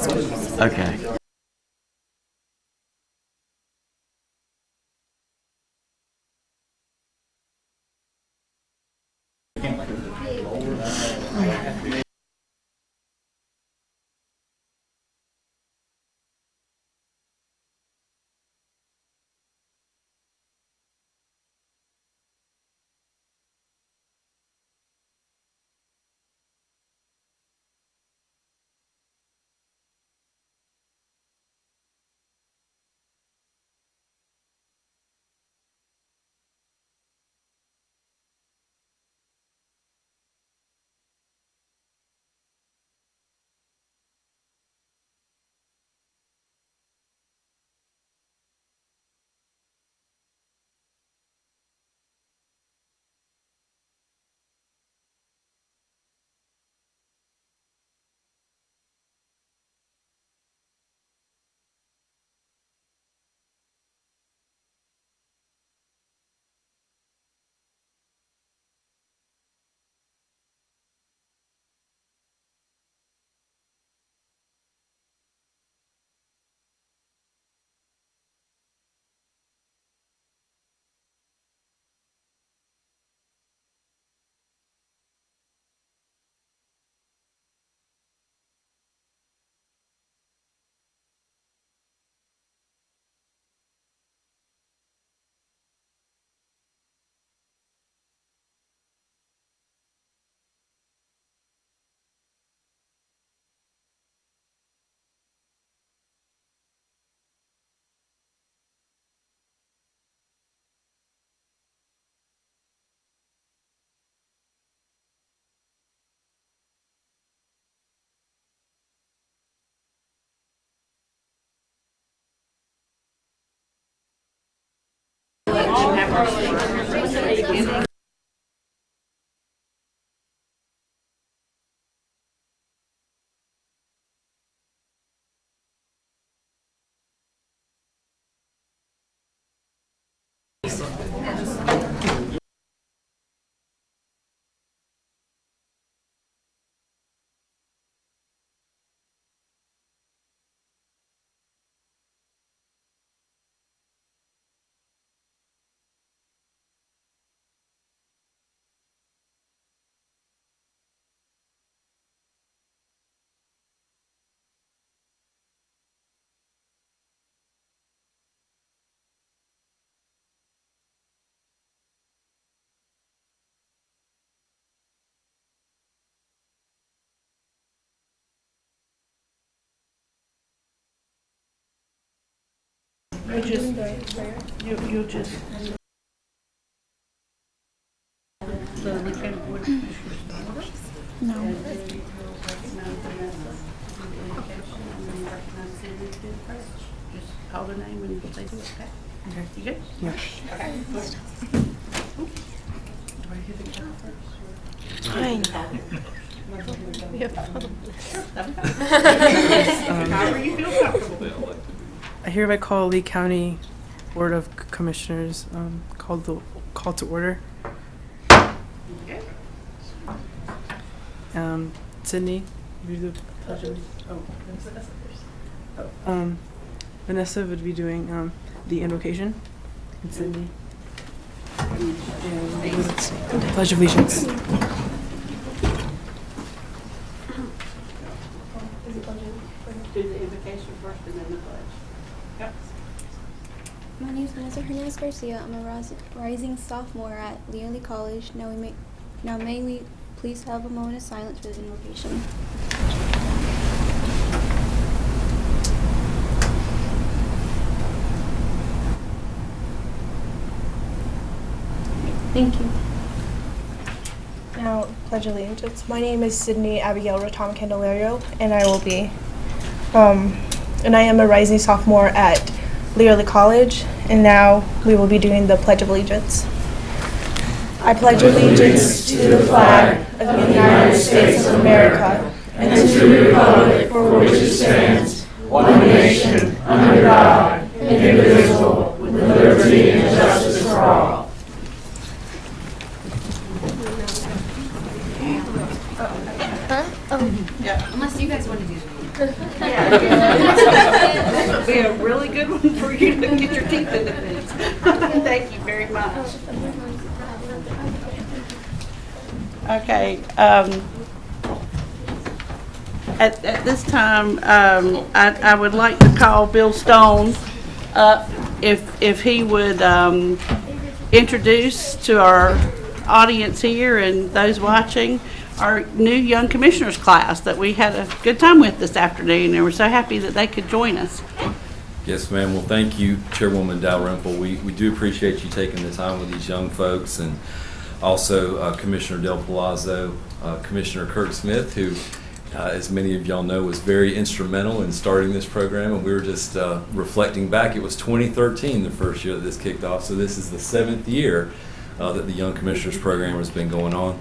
Okay. You just. No. Just call the name and they do it, okay? You good? Yeah. Okay. Do I hear the count first? Fine. However you feel comfortable. I hereby call Lee County Board of Commissioners call to order. Okay. Sydney, you do the pledge of- Vanessa would be doing the invocation, and Sydney. And we do the Pledge of Allegiance. Do the invocation first and then the pledge. Yep. My name is Vanessa Hernandez Garcia. I'm a rising sophomore at Leone College. Now may we please have a moment of silence for the invocation. Thank you. Now, pledge allegiance. My name is Sydney Abigail Rotom Candelario, and I am a rising sophomore at Learley College, and now we will be doing the Pledge of Allegiance. I pledge allegiance to the flag of the United States of America and to the republic for which it stands, one nation, under God, indivisible, with liberty and justice for all. Huh? Oh. Yeah. Unless you guys want to do That'll be a really good one for you to get your teeth into this. Thank you very much. Okay. At this time, I would like to call Bill Stone up if he would introduce to our audience here and those watching our new Young Commissioners class that we had a good time with this afternoon, and we're so happy that they could join us. Yes, ma'am. Well, thank you, Chairwoman Dalrymple. We do appreciate you taking the time with these young folks, and also Commissioner Del Palazzo, Commissioner Kirk Smith, who, as many of y'all know, was very instrumental in starting this program. And we were just reflecting back. It was 2013, the first year that this kicked off. So this is the 7th year that the Young Commissioners program has been going on.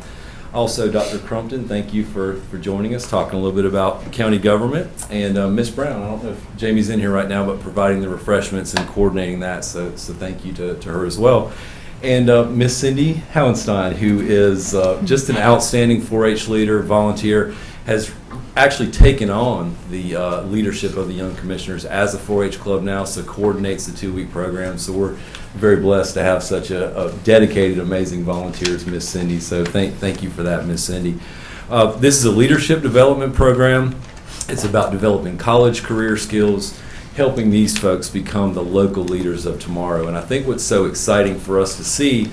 Also, Dr. Crumpton, thank you for joining us, talking a little bit about county government. And Ms. Brown, I don't know if Jamie's in here right now, but providing the refreshments and coordinating that. So thank you to her as well. And Miss Cindy Howenstein, who is just an outstanding 4-H leader, volunteer, has actually taken on the leadership of the Young Commissioners as a 4-H club now, so coordinates the 2-week program. So we're very blessed to have such a dedicated, amazing volunteer as Miss Cindy. So thank you for that, Miss Cindy. This is a leadership development program. It's about developing college career skills, helping these folks become the local leaders of tomorrow. And I think what's so exciting for us to see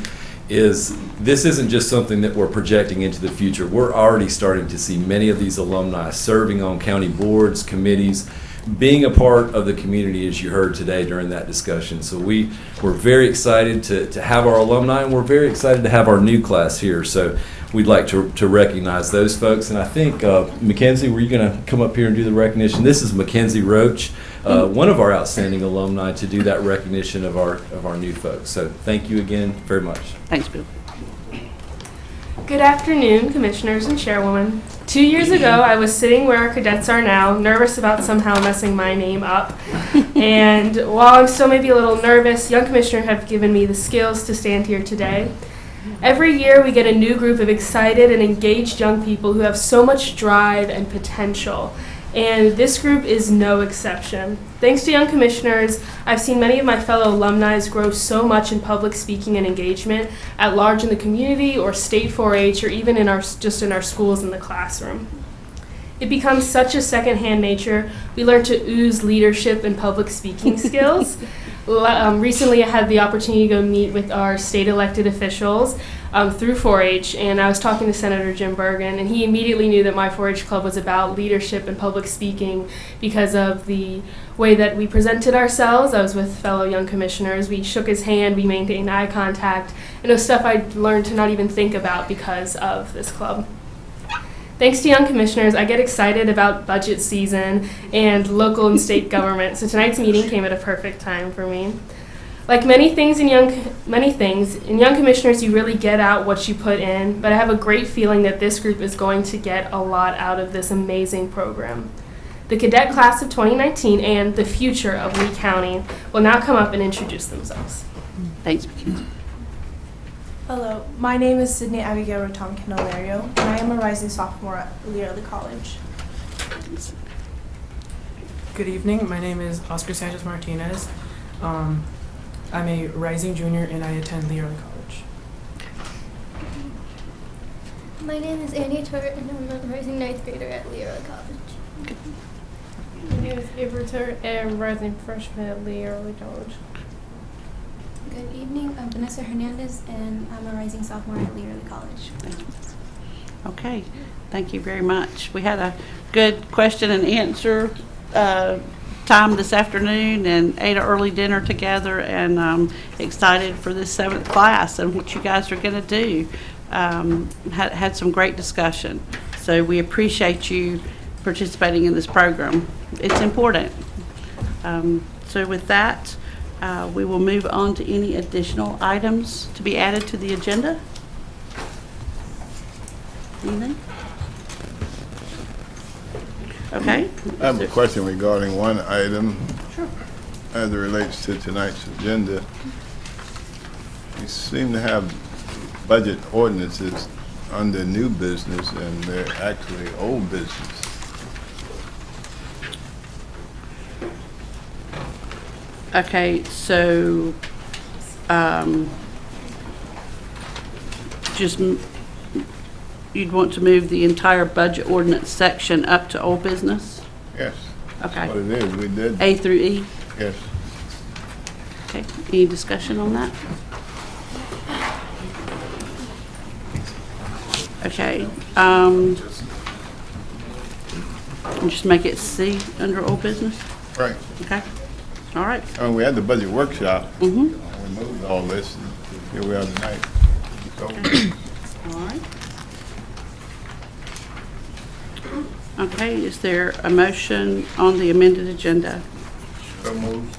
is this isn't just something that we're projecting into the future. We're already starting to see many of these alumni serving on county boards, committees, being a part of the community, as you heard today during that discussion. So we're very excited to have our alumni, and we're very excited to have our new class here. So we'd like to recognize those folks. And I think, Mackenzie, were you going to come up here and do the recognition? This is Mackenzie Roach, one of our outstanding alumni, to do that recognition of our new folks. So thank you again very much. Thanks, Bill. Good afternoon, Commissioners and Chairwoman. 2 years ago, I was sitting where our cadets are now, nervous about somehow messing my name up. And while I'm still maybe a little nervous, Young Commissioners have given me the skills to stand here today. Every year, we get a new group of excited and engaged young people who have so much drive and potential. And this group is no exception. Thanks to Young Commissioners, I've seen many of my fellow alumni grow so much in public speaking and engagement at large in the community or state 4-H or even in our schools in the classroom. It becomes such a secondhand nature. We learn to ooze leadership and public speaking skills. Recently, I had the opportunity to go meet with our state elected officials through 4-H, and I was talking to Senator Jim Bergen, and he immediately knew that my 4-H club was about leadership and public speaking because of the way that we presented ourselves. I was with fellow Young Commissioners. We shook his hand, we maintained eye contact, and it was stuff I learned to not even think about because of this club. Thanks to Young Commissioners, I get excited about budget season and local and state government, so tonight's meeting came at a perfect time for me. Like many things in Young Commissioners, you really get out what you put in, but I have a great feeling that this group is going to get a lot out of this amazing program. The cadet class of 2019 and the future of Lee County will now come up and introduce themselves. Thanks, Mackenzie. Hello, my name is Sydney Abigail Rotom Candelario, and I am a rising sophomore at Lee Early College. Good evening. My name is Oscar Sanchez Martinez. I'm a rising junior, and I attend Lee Early College. My name is Annie Turret, and I'm a rising 9th grader at Lee Early College. My name is Avery Turret, and I'm rising freshman at Lee Early College. Good evening, I'm Vanessa Hernandez, and I'm a rising sophomore at Lee Early College. Okay, thank you very much. We had a good question and answer time this afternoon and ate an early dinner together, and excited for this 7th class and what you guys are going to do. Had some great discussion. So we appreciate you participating in this program. It's important. So with that, we will move on to any additional items to be added to the agenda. Anything? Okay. I have a question regarding one item. Sure. As it relates to tonight's agenda. We seem to have budget ordinances under new business, and they're actually old business. Okay, so, just, you'd want to move the entire budget ordinance section up to old business? Yes, Okay. what it is, we did, A through E? yes. Okay, any discussion on that? Okay, just make it C under old business? Right. Okay, all right. We had the budget workshop. Mm-hmm. We moved all this, and here we are tonight. So, All right. Okay, is there a motion on the amended agenda? so moved.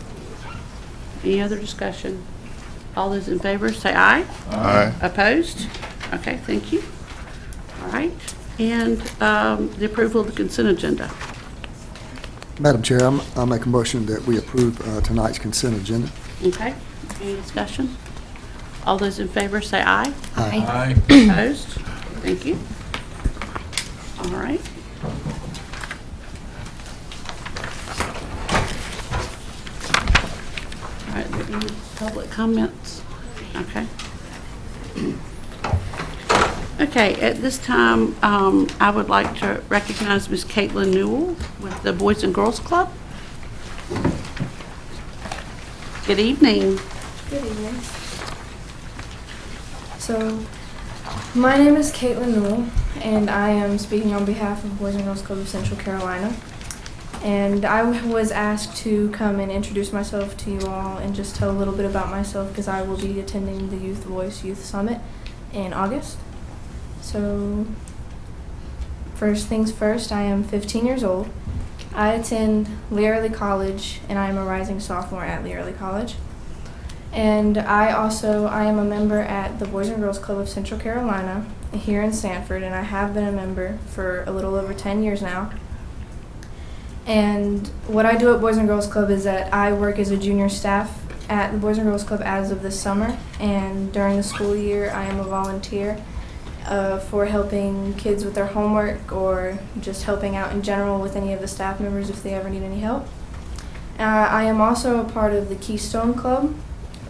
Any other discussion? All those in favor, say aye. Aye. Opposed? Okay, thank you. All right, and the approval of the consent agenda. Madam Chair, I'll make a motion that we approve tonight's consent agenda. Okay, any discussion? All those in favor, say aye. Aye. Opposed? Thank you. All right. All right, are there any public comments? Okay. Okay, at this time, I would like to recognize Ms. Caitlin Newell with the Boys and Girls Club. Good evening. Good evening. So, my name is Caitlin Newell, and I am speaking on behalf of Boys and Girls Club of Central Carolina. And I was asked to come and introduce myself to you all and just tell a little bit about myself because I will be attending the Youth Voice Youth Summit in August. So, first things first, I am 15 years old. I attend Lee Early College, and I am a rising sophomore at Lee Early College. And I am a member at the Boys and Girls Club of Central Carolina here in Sanford, and I have been a member for a little over 10 years now. And what I do at Boys and Girls Club is that I work as a junior staff at the Boys and Girls Club as of this summer, and during the school year I am a volunteer for helping kids with their homework or just helping out in general with any of the staff members if they ever need any help. I am also a part of the Keystone Club,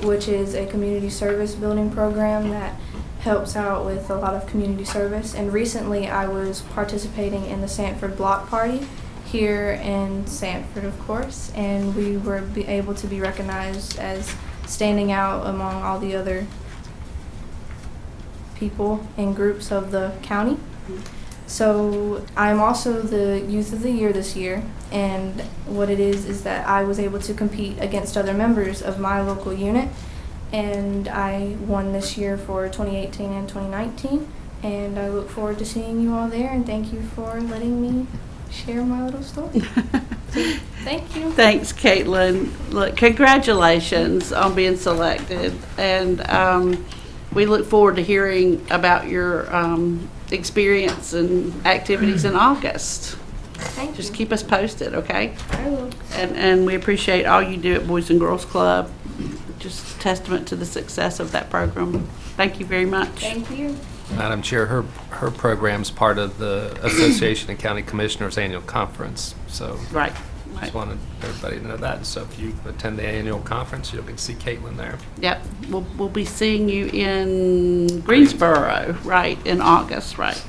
which is a community service building program that helps out with a lot of community service. And recently I was participating in the Sanford Block Party here in Sanford, of course, and we were able to be recognized as standing out among all the other people and groups of the county. So I'm also the Youth of the Year this year, and what it is that I was able to compete against other members of my local unit, and I won this year for 2018 and 2019, and I look forward to seeing you all there, and thank you for letting me share my little story. So, thank you. Thanks, Caitlin. Look, congratulations on being selected, and we look forward to hearing about your experience and activities in August. Thank Just you. keep us posted, okay? I will. And we appreciate all you do at Boys and Girls Club. Just testament to the success of that program. Thank you very much. Thank you. Madam Chair, her program's part of the Association of County Commissioners Annual Conference, so Right. just wanted everybody to know that. So if you attend the annual conference, you'll get to see Caitlin there. Yep, we'll be seeing you in Greensboro, right, in August, right?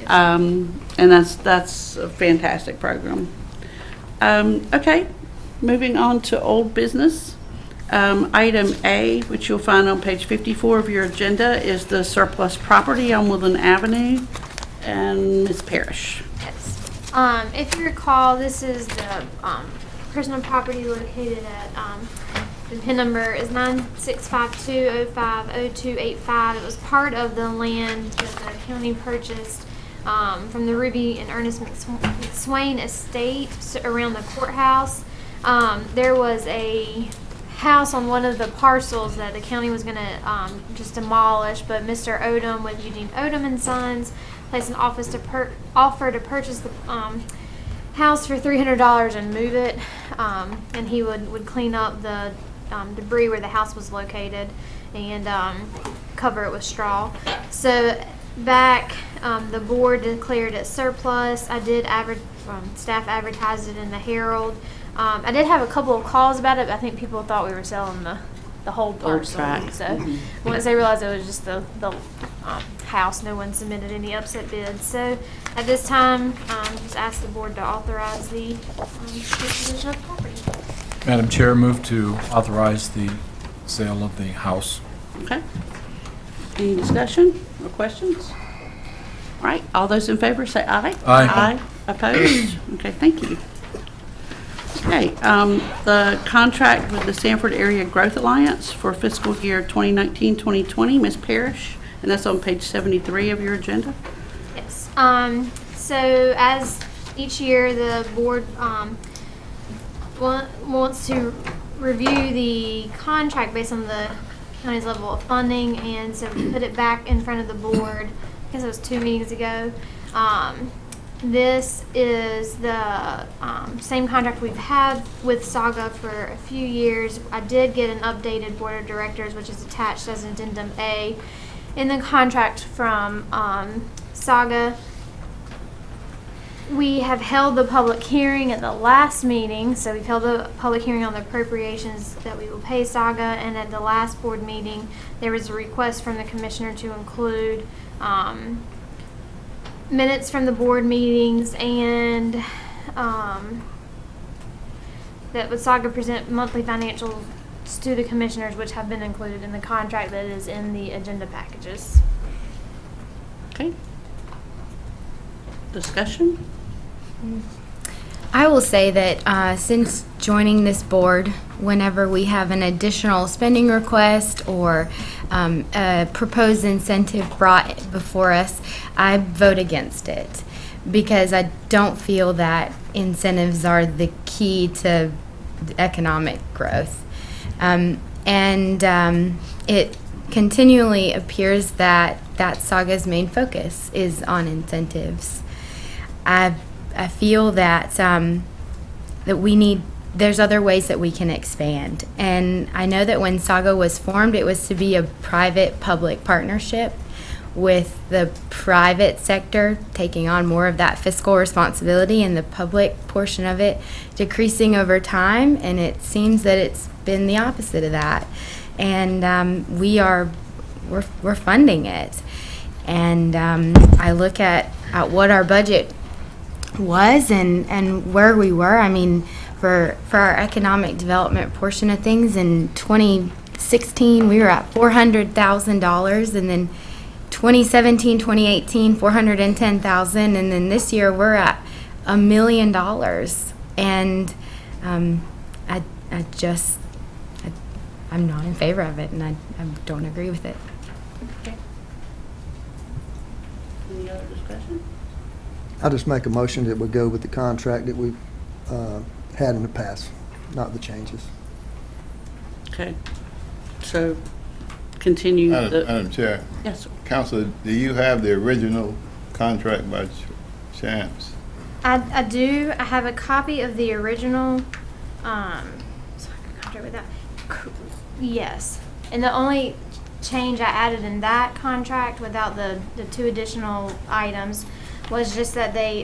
And that's a fantastic program. Okay, moving on to old business. Item A, which you'll find on page 54 of your agenda, is the surplus property on Woodland Avenue. And Ms. Parrish. Yes. If you recall, this is the personal property located at, the PIN number is 9652050285. It was part of the land that the county purchased from the Ruby and Ernest McSwain estate around the courthouse. There was a house on one of the parcels that the county was going to just demolish, but Mr. Odom with Eugene Odom and Sons placed an offer to purchase the house for $300 and move it, and he would clean up the debris where the house was located and cover it with straw. So back, the board declared it surplus. I did staff advertised it in the Herald. I did have a couple of calls about it, but I think people thought we were selling the whole parcel. tract. So once they realized it was just the house, no one submitted any upset bids. So at this time, just ask the board to authorize the disposition of the property. Madam Chair, move to authorize the sale of the house. Okay. Any discussion or questions? All right, all those in favor say aye. Aye. Opposed? Okay, thank you. Okay, the contract with the Sanford Area Growth Alliance for fiscal year 2019-2020, Ms. Parrish, and that's on page 73 of your agenda. Yes. So as each year, the board wants to review the contract based on the county's level of funding, and so we put it back in front of the board. I guess it was 2 meetings ago. This is the same contract we've had with Saga for a few years. I did get an updated board of directors, which is attached as addendum A in the contract from Saga. We have held the public hearing at the last meeting, so we've held the public hearing on the appropriations that we will pay Saga, and at the last board meeting, there was a request from the commissioner to include minutes from the board meetings and that would Saga present monthly financials to the commissioners, which have been included in the contract that is in the agenda packages. Okay. Discussion? I will say that since joining this board, whenever we have an additional spending request or a proposed incentive brought before us, I vote against it because I don't feel that incentives are the key to economic growth. It continually appears that Saga's main focus is on incentives. I feel that there's other ways that we can expand. And I know that when Saga was formed, it was to be a private-public partnership with the private sector taking on more of that fiscal responsibility and the public portion of it decreasing over time. And it seems that it's been the opposite of that. And we're funding it. And I look at what our budget was and where we were. I mean, for our economic development portion of things in 2016 we were at $400,000, and then 2017, 2018 $410,000, and then this year we're at $1 million. And I'm not in favor of it, and I don't agree with it. Okay. Any other discussion? I'll just make a motion that we go with the contract that we've had in the past, not the changes. Okay. So continue Madam Chair. Yes, sir. Counselor, do you have the original contract by chance? I do. I have a copy of the original. So I can contract with that. Yes. And the only change I added in that contract without the 2 additional items was just that they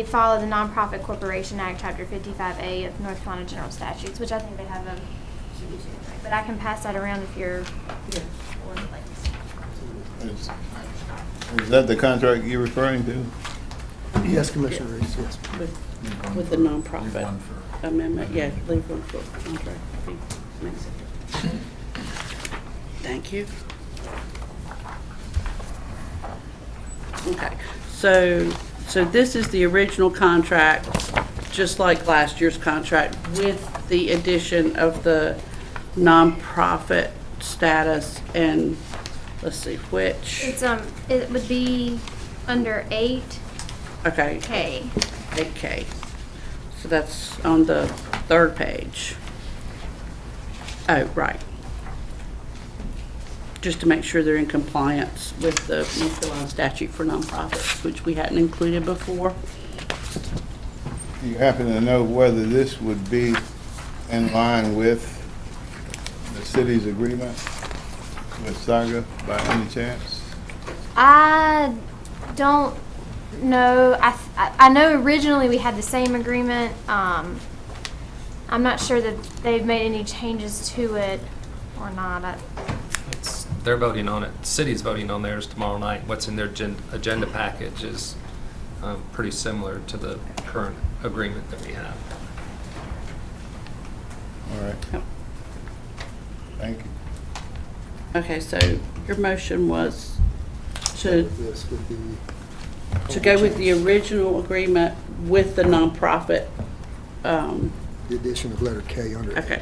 follow the Nonprofit Corporation Act, Chapter 55A of North Carolina General Statutes, which I think they have but I can pass that around if you're Is that the contract you're referring to? Yes, Commissioner Reese, yes. With the nonprofit amendment, yeah, leave one for contract. Thank you. Okay, so this is the original contract, just like last year's contract, with the addition of the nonprofit status, and let's see which. It's it would be under 8. Okay. K. 8K. So that's on the 3rd page. Oh, right. Just to make sure they're in compliance with the North Carolina statute for nonprofits, which we hadn't included before. Do you happen to know whether this would be in line with the city's agreement? with Saga by any chance? I don't know. I know originally we had the same agreement. I'm not sure that they've made any changes to it or not. They're voting on it. City's voting on theirs tomorrow night. What's in their agenda package is pretty similar to the current agreement that we have. All right. Yep. Thank you. Okay, so your motion was to This would be. go with the original agreement with the nonprofit. The addition of letter K under it. Okay.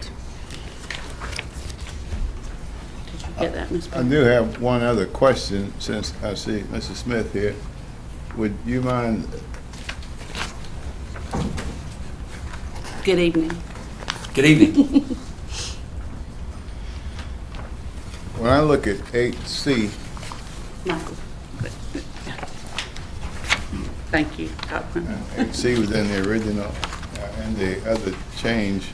Did you get that, Ms. I do have one other question, since I see Mrs. Smith here. Would you mind, Good evening. Good evening. when I look at 8C, Michael. Thank you. 8C was in the original, and the other change,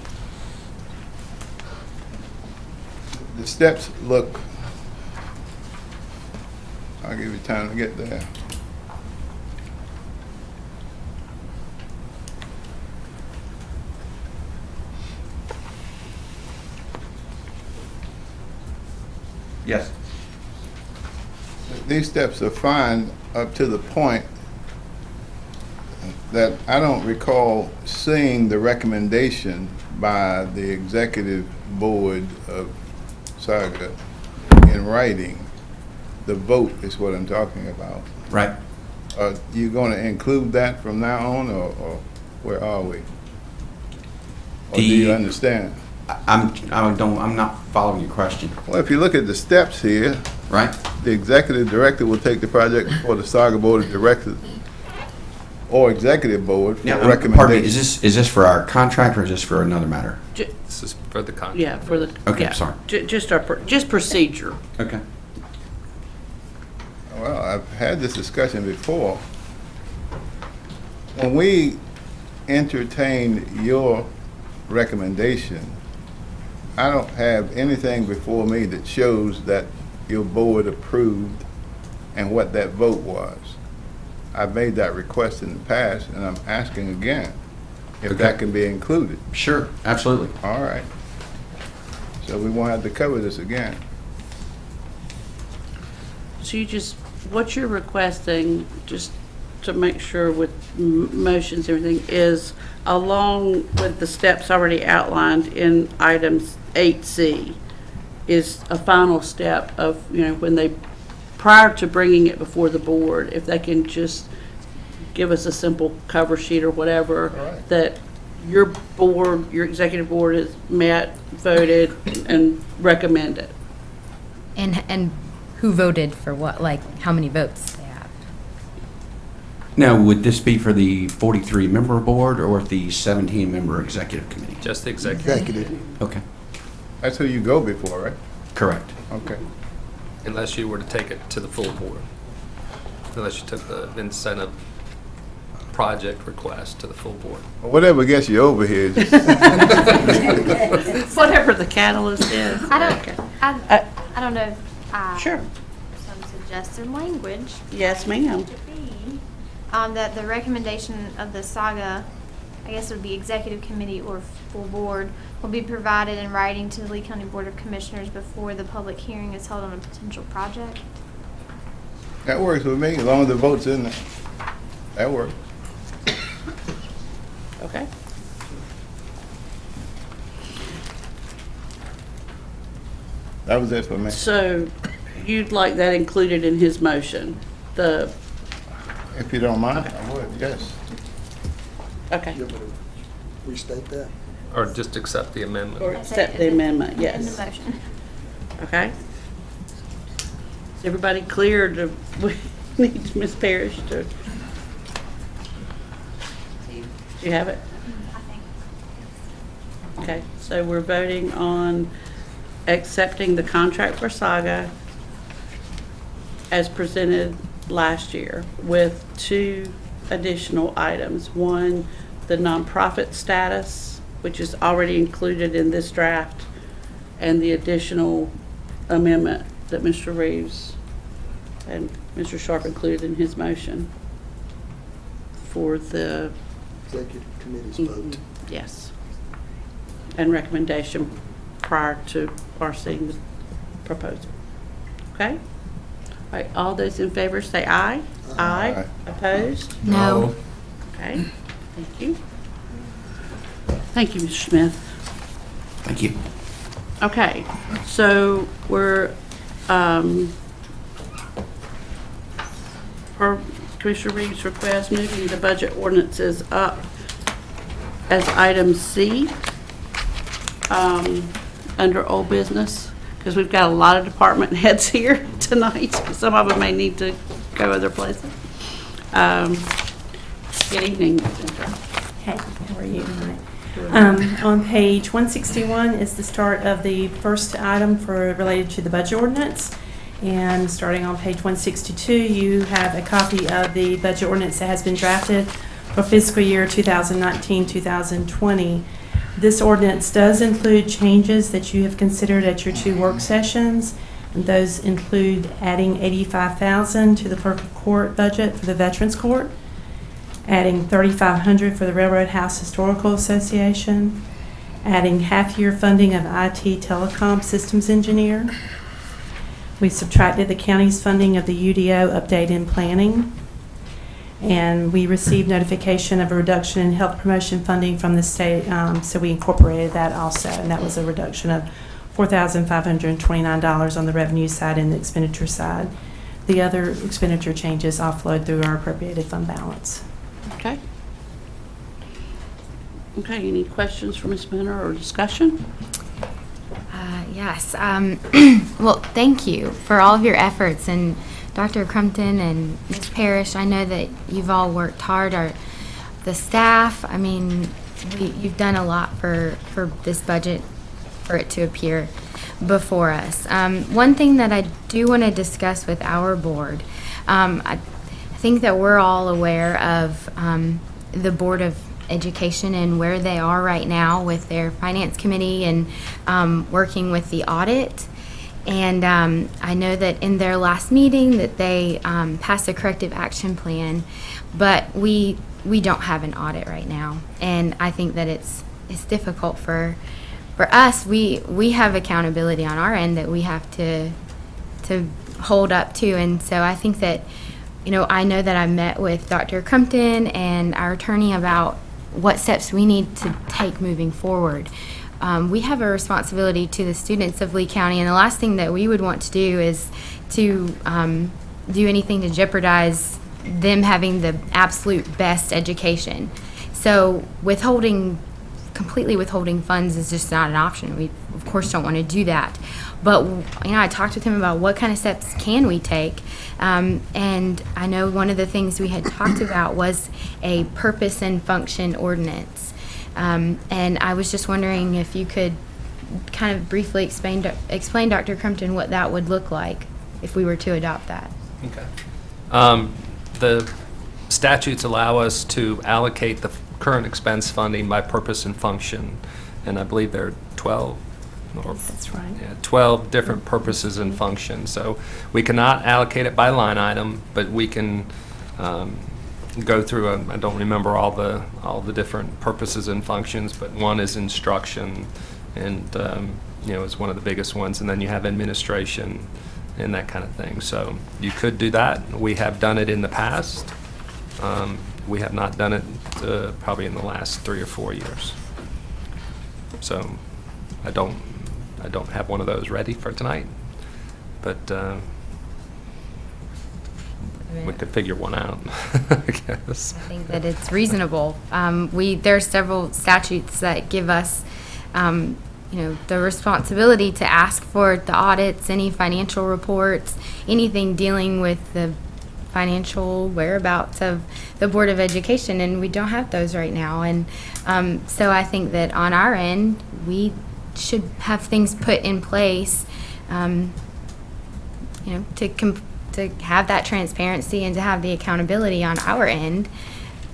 the steps look, I'll give you time to get there. Yes. These steps are fine up to the point that I don't recall seeing the recommendation by the executive board of Saga in writing. The vote is what I'm talking about. Right. Are you going to include that from now on, or where are we? Or do you understand? I'm not following your question. Well, if you look at the steps here, Right. the executive director will take the project before the Saga Board of Directors or executive board for recommendation. Pardon me, is this for our contract or is this for another matter? This is for the contract. Yeah, for the. Okay, yeah. sorry. Just procedure. Okay. Well, I've had this discussion before. When we entertained your recommendation, I don't have anything before me that shows that your board approved and what that vote was. I've made that request in the past, and I'm asking again if that can be included. Sure, absolutely. All right. So we won't have to cover this again. So what you're requesting, just to make sure with motions and everything, is along with the steps already outlined in items 8C, is a final step of, when they, prior to bringing it before the board, if they can just give us a simple cover sheet or whatever, right, that your board, your executive board has met, voted, and recommended. And who voted for what? Like, how many votes they have? Now, would this be for the 43-member board or the 17-member executive committee? Just the executive. Executive. Okay, That's who you go before, right? correct. Okay. Unless you were to take it to the full board. Unless you took the incentive project request to the full board. Well, whatever gets you over here, just Whatever the catalyst is. I don't know if Sure. some suggested language Yes, ma'am. to be that the recommendation of the Saga, I guess it would be executive committee or full board, will be provided in writing to the Lee County Board of Commissioners before the public hearing is held on a potential project. that works with me, as long as the vote's in there. That works. Okay. That was it for me. So you'd like that included in his motion? If you don't mind, I would, yes. Okay. You want me to restate that? Or just accept the amendment. Or accept the amendment, In the yes. motion. Okay. Is everybody clear to, we need Ms. Parrish to? Do you have it? I think. Okay, so we're voting on accepting the contract for Saga as presented last year with 2 additional items. One, the nonprofit status, which is already included in this draft, and the additional amendment that Mr. Reeves and Mr. Sharp included in his motion for the, Executive committee's vote. yes, and recommendation prior to our seeing the proposal. Okay? All right, all those in favor say aye. Aye. Opposed? No. Okay, thank you. Thank you, Mr. Smith. Thank you. Okay, so we're, per Commissioner Reeves' request, moving the budget ordinances up as item C, under old business, because we've got a lot of department heads here tonight. Some of them may need to go other places. Good evening, Ginger. Hey, how are you tonight? On page 161 is the start of the first item related to the budget ordinance. And starting on page 162, you have a copy of the budget ordinance that has been drafted for fiscal year 2019-2020. This ordinance does include changes that you have considered at your 2 work sessions. And those include adding $85,000 to the clerk of court budget for the Veterans Court, adding $3,500 for the Railroad House Historical Association, adding half-year funding of IT telecom systems engineer. We subtracted the county's funding of the UDO update in planning, and we received notification of a reduction in health promotion funding from the state, so we incorporated that also, and that was a reduction of $4,529 on the revenue side and the expenditure side. The other expenditure changes offload through our appropriated fund balance. Okay. Okay, any questions for Ms. Minner or discussion? Yes. Well, thank you for all of your efforts. And Dr. Crumpton and Ms. Parrish, I know that you've all worked hard. The staff, I mean, you've done a lot for this budget, for it to appear before us. One thing that I do want to discuss with our board, I think that we're all aware of the Board of Education and where they are right now with their finance committee and working with the audit. And I know that in their last meeting that they passed a corrective action plan, but we don't have an audit right now. And I think that it's difficult for us. We have accountability on our end that we have to hold up to. And so I think that, I know that I met with Dr. Crumpton and our attorney about what steps we need to take moving forward. We have a responsibility to the students of Lee County, and the last thing that we would want to do is to do anything to jeopardize them having the absolute best education. So completely withholding funds is just not an option. We, of course, don't want to do that. But, I talked with him about what kind of steps can we take. And I know one of the things we had talked about was a purpose and function ordinance. And I was just wondering if you could kind of briefly explain, Dr. Crumpton, what that would look like if we were to adopt that. Okay. The statutes allow us to allocate the current expense funding by purpose and function, and I believe there are 12. That's right. Yeah, 12 different purposes and functions. So we cannot allocate it by line item, but we can go through. I don't remember all the different purposes and functions, but one is instruction, and is one of the biggest ones. And then you have administration and that kind of thing. So you could do that. We have done it in the past. We have not done it probably in the last 3 or 4 years. So I don't have one of those ready for tonight, but we could figure one out, I guess. I think that it's reasonable. There are several statutes that give us, the responsibility to ask for the audits, any financial reports, anything dealing with the financial whereabouts of the Board of Education, and we don't have those right now. And so I think that on our end, we should have things put in place, to have that transparency and to have the accountability on our end.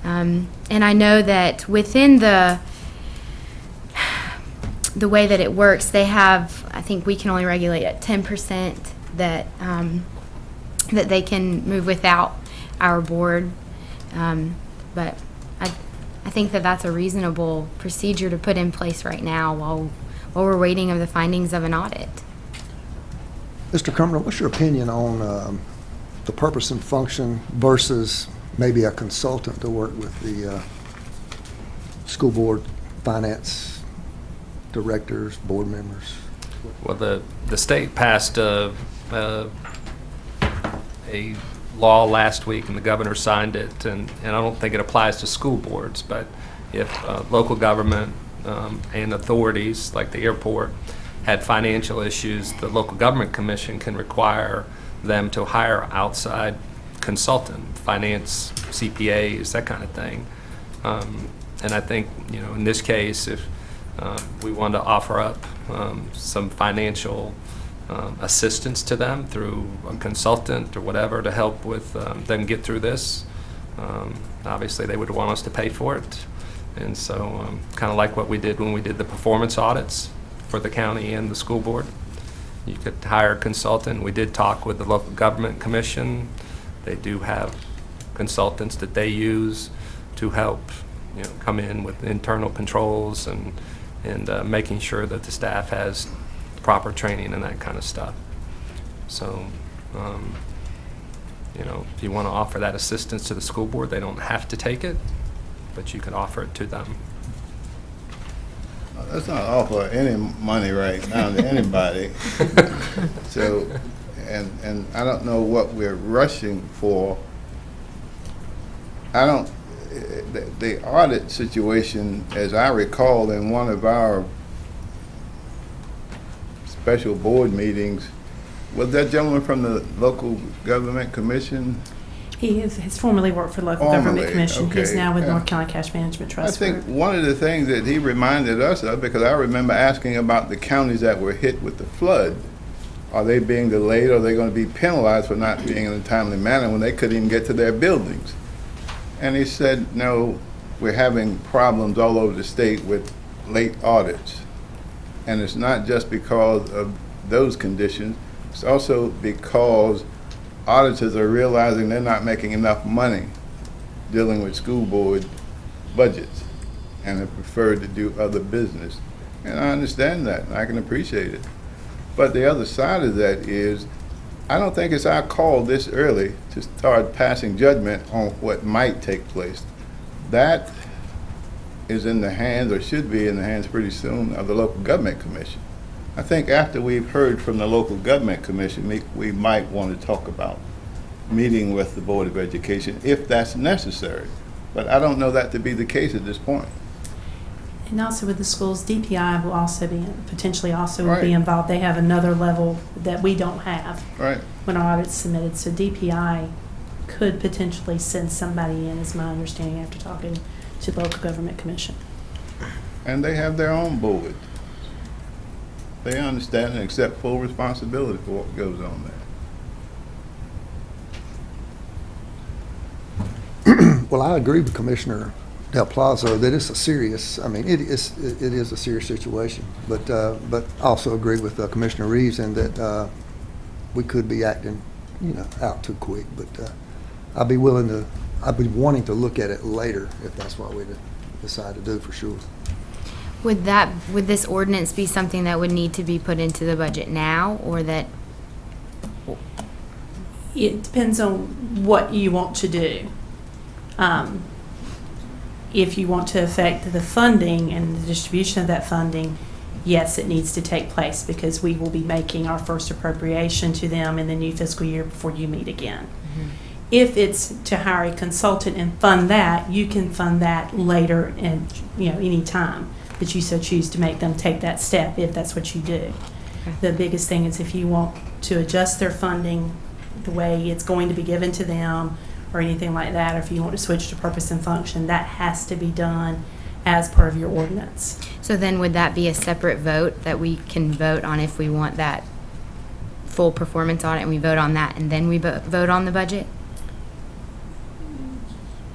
And I know that within the way that it works, they have, I think we can only regulate at 10% that that they can move without our board. But I think that that's a reasonable procedure to put in place right now while we're waiting of the findings of an audit. Mr. Cumberland, what's your opinion on the purpose and function versus maybe a consultant to work with the school board, finance directors, board members? Well, the state passed a law last week, and the governor signed it, and I don't think it applies to school boards, but if local government and authorities, like the airport, had financial issues, the local government commission can require them to hire outside consultant, finance, CPAs, that kind of thing. And I think, in this case, if we want to offer up some financial assistance to them through a consultant or whatever to help with them get through this, obviously they would want us to pay for it. And so kind of like what we did when we did the performance audits for the county and the school board. You could hire a consultant. We did talk with the local government commission. They do have consultants that they use to help come in with internal controls and making sure that the staff has proper training and that kind of stuff. So, if you want to offer that assistance to the school board, they don't have to take it, but you can offer it to them. Let's not offer any money right now to anybody. So, and I don't know what we're rushing for. The audit situation, as I recall, in one of our special board meetings, was that gentleman from the local government commission? He has formerly worked for the local government commission. He's now with North Carolina Cash Management Trust. I think one of the things that he reminded us of, because I remember asking about the counties that were hit with the flood, are they being delayed, or are they going to be penalized for not being in a timely manner when they couldn't even get to their buildings? And he said, no, we're having problems all over the state with late audits. And it's not just because of those conditions, it's also because auditors are realizing they're not making enough money dealing with school board budgets and have preferred to do other business. And I understand that, and I can appreciate it. But the other side of that is, I don't think it's our call this early to start passing judgment on what might take place. That is in the hands, or should be in the hands pretty soon, of the local government commission. I think after we've heard from the local government commission, we might want to talk about meeting with the Board of Education if that's necessary. But I don't know that to be the case at this point. And also with the schools, DPI will also be, potentially also will be involved. They have another level that we don't have when our audit's submitted. So DPI could potentially send somebody in, is my understanding after talking to the local government commission. And they have their own board. They understand and accept full responsibility for what goes on there. Well, I agree with Commissioner Del Plazo that it's a serious, it is a serious situation, but also agree with Commissioner Reeves in that we could be acting, out too quick, but I'd be wanting to look at it later if that's what we decide to do, for sure. Would this ordinance be something that would need to be put into the budget now, or that? It depends on what you want to do. If you want to affect the funding and the distribution of that funding, yes, it needs to take place, because we will be making our first appropriation to them in the new fiscal year before you meet again. Mm-hmm. If it's to hire a consultant and fund that, you can fund that later and any time that you so choose to make them take that step, if that's what you do. Okay. The biggest thing is if you want to adjust their funding the way it's going to be given to them or anything like that, or if you want to switch to purpose and function, that has to be done as part of your ordinance. So then would that be a separate vote that we can vote on if we want that full performance audit, and we vote on that and then we vote on the budget?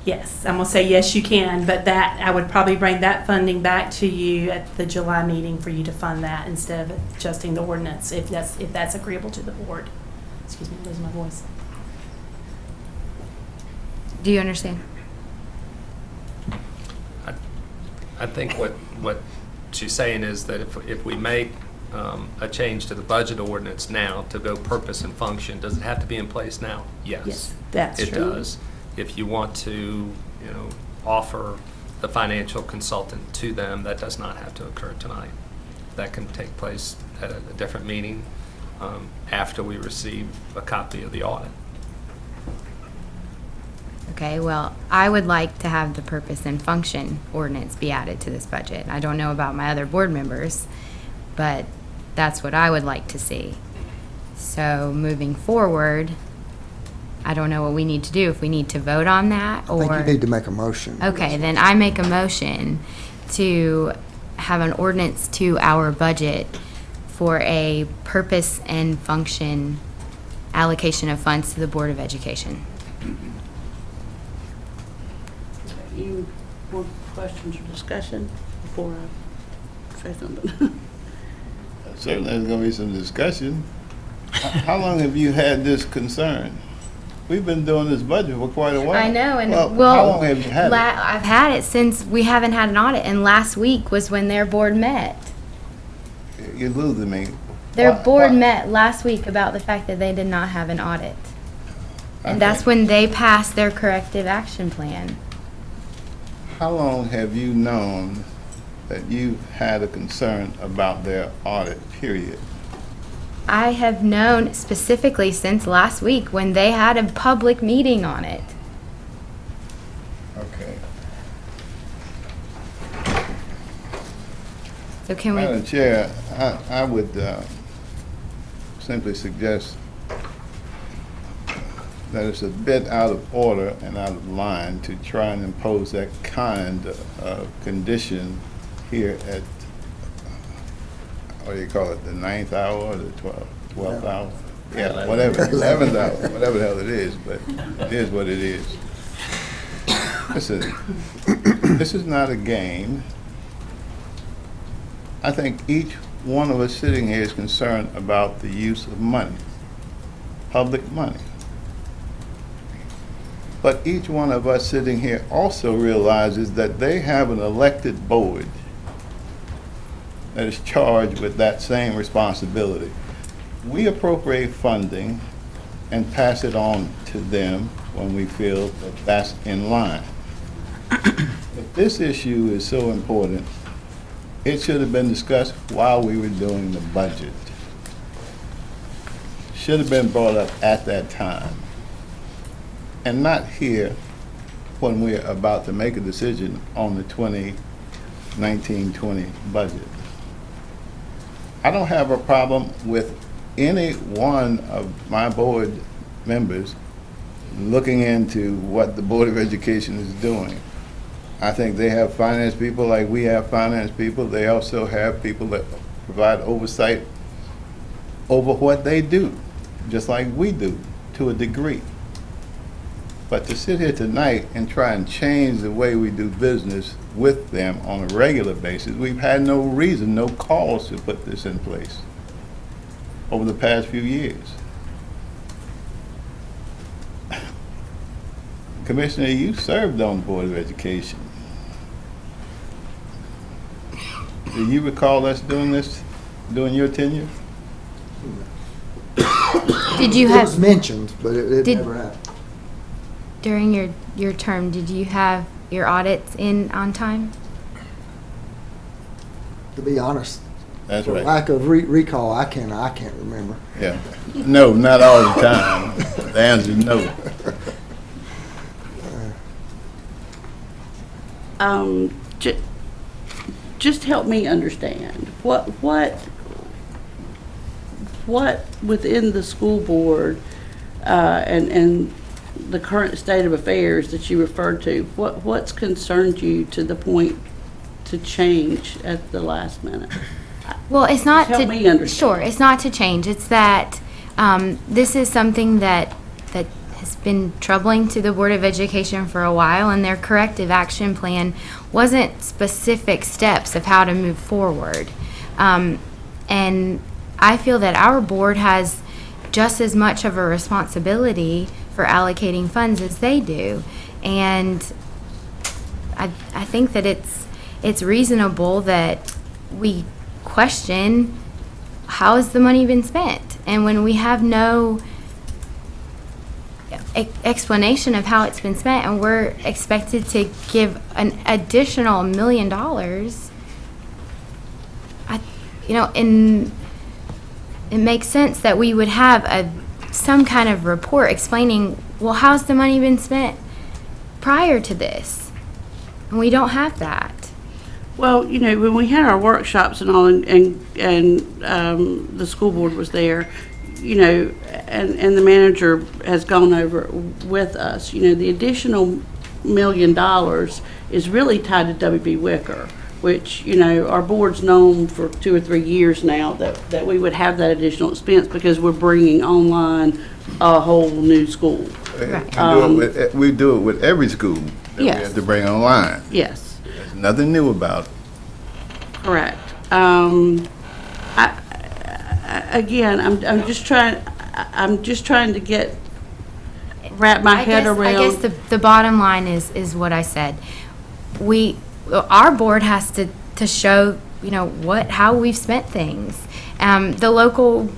Yes, I'm going to say yes, you can, but that I would probably bring that funding back to you at the July meeting for you to fund that instead of adjusting the ordinance, if that's agreeable to the board. excuse me, losing my voice. Do you understand? I think what she's saying is that if we make a change to the budget ordinance now to go purpose and function, does it have to be in place now? Yes, that's It true. does. If you want to, offer the financial consultant to them, that does not have to occur tonight. That can take place at a different meeting after we receive a copy of the audit. Okay, well, I would like to have the purpose and function ordinance be added to this budget. I don't know about my other board members, but that's what I would like to see. So moving forward, I don't know what we need to do, if we need to vote on that, I or... think you need to make a motion. Okay, then I make a motion to have an ordinance to our budget for a purpose and function allocation of funds to the Board of Education. Any more questions or discussion before I say something? Certainly there's going to be some discussion. How long have you had this concern? We've been doing this budget for quite a while. I know, and How well, long have you had it? I've had it since we haven't had an audit, and last week was when their board met. You're losing me. Their Why- board why- met last week about the fact that they did not have an audit. And that's when they passed their corrective action plan. How long have you known that you had a concern about their audit, period? I have known specifically since last week when they had a public meeting on it. Okay. So can we? Madam Chair, I would simply suggest that it's a bit out of order and out of line to try and impose that kind of condition here at, what do you call it, the 9th hour or the 12th hour? Yeah, whatever, 11th hour, whatever the hell it is, but it is what it is. Listen, this is not a game. I think each one of us sitting here is concerned about the use of money, public money. But each one of us sitting here also realizes that they have an elected board that is charged with that same responsibility. We appropriate funding and pass it on to them when we feel that that's in line. If this issue is so important, it should have been discussed while we were doing the budget. Should have been brought up at that time. And not here when we're about to make a decision on the 2019-20 budget. I don't have a problem with any one of my board members looking into what the Board of Education is doing. I think they have finance people like we have finance people. They also have people that provide oversight over what they do, just like we do, to a degree. But to sit here tonight and try and change the way we do business with them on a regular basis, we've had no reason, no cause to put this in place over the past few years. Commissioner, you served on the Board of Education. Do you recall us doing this during your tenure? Did you It have? was mentioned, but it Did- never happened. During your term, did you have your audits in on time? To be honest, That's for right. lack of recall, I can't remember. Yeah. No, not all the time. The answer is no. Just help me understand, what within the school board, and the current state of affairs that you referred to, what's concerned you to the point to change at the last minute? Well, it's not Help to me understand. Sure, it's not to change. It's that this is something that has been troubling to the Board of Education for a while, and their corrective action plan wasn't specific steps of how to move forward. And I feel that our board has just as much of a responsibility for allocating funds as they do. And I think that it's reasonable that we question, how has the money been spent? And when we have no explanation of how it's been spent, and we're expected to give an additional $1 million, it makes sense that we would have some kind of report explaining, well, how's the money been spent prior to this? And we don't have that. Well, when we had our workshops and all, and the school board was there, and the manager has gone over it with us, the additional $1 million is really tied to W.B. Wicker, which, our board's known for 2 or 3 years now that we would have that additional expense because we're bringing online a whole new school. Right. We do it with every school that we have to bring online. Yes. There's nothing new about it. Correct. Again, I'm just trying to wrap my head around. I guess the bottom line is what I said. Our board has to show, how we've spent things. The local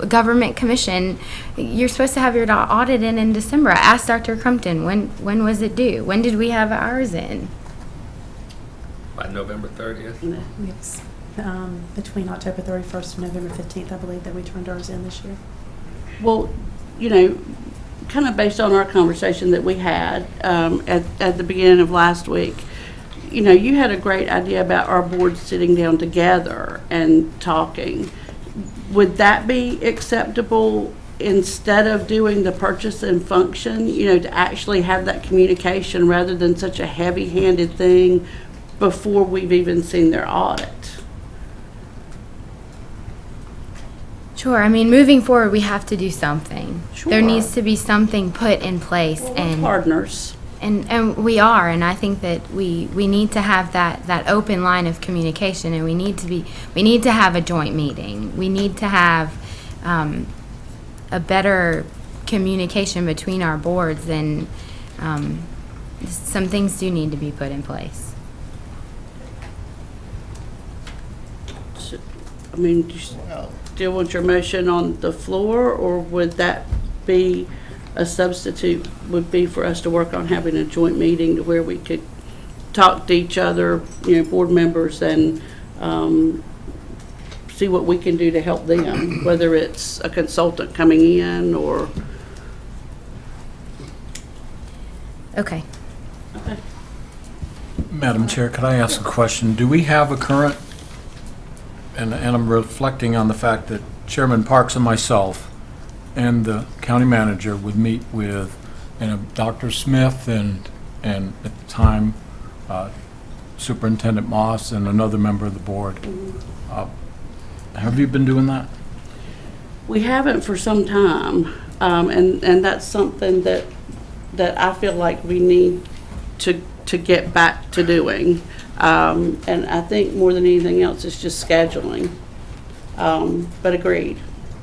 government commission, you're supposed to have your audit in December. I asked Dr. Crumpton, when was it due? When did we have ours in? By November 30th? Yes. Between October 31st and November 15th, I believe that we turned ours in this year. Well, kind of based on our conversation that we had at the beginning of last week, you had a great idea about our board sitting down together and talking. Would that be acceptable instead of doing the purchase and function, to actually have that communication rather than such a heavy-handed thing before we've even seen their audit? Sure. I mean, moving forward, we have to do something. Sure. There needs to be something put in place. Well, and we're partners. And we are, and I think that we need to have that open line of communication, and we need to have a joint meeting. We need to have a better communication between our boards, and some things do need to be put in place. I mean, do you still want your motion on the floor, or would that be a substitute, would be for us to work on having a joint meeting to where we could talk to each other, board members, and see what we can do to help them, whether it's a consultant coming in or... Okay. Madam Chair, could I ask a question? Do we have a current, and I'm reflecting on the fact that Chairman Parks and myself and the county manager would meet with Dr. Smith and at the time Superintendent Moss and another member of the board. Have you been doing that? We haven't for some time, and that's something that I feel like we need to get back to doing. And I think more than anything else, it's just scheduling. But agreed,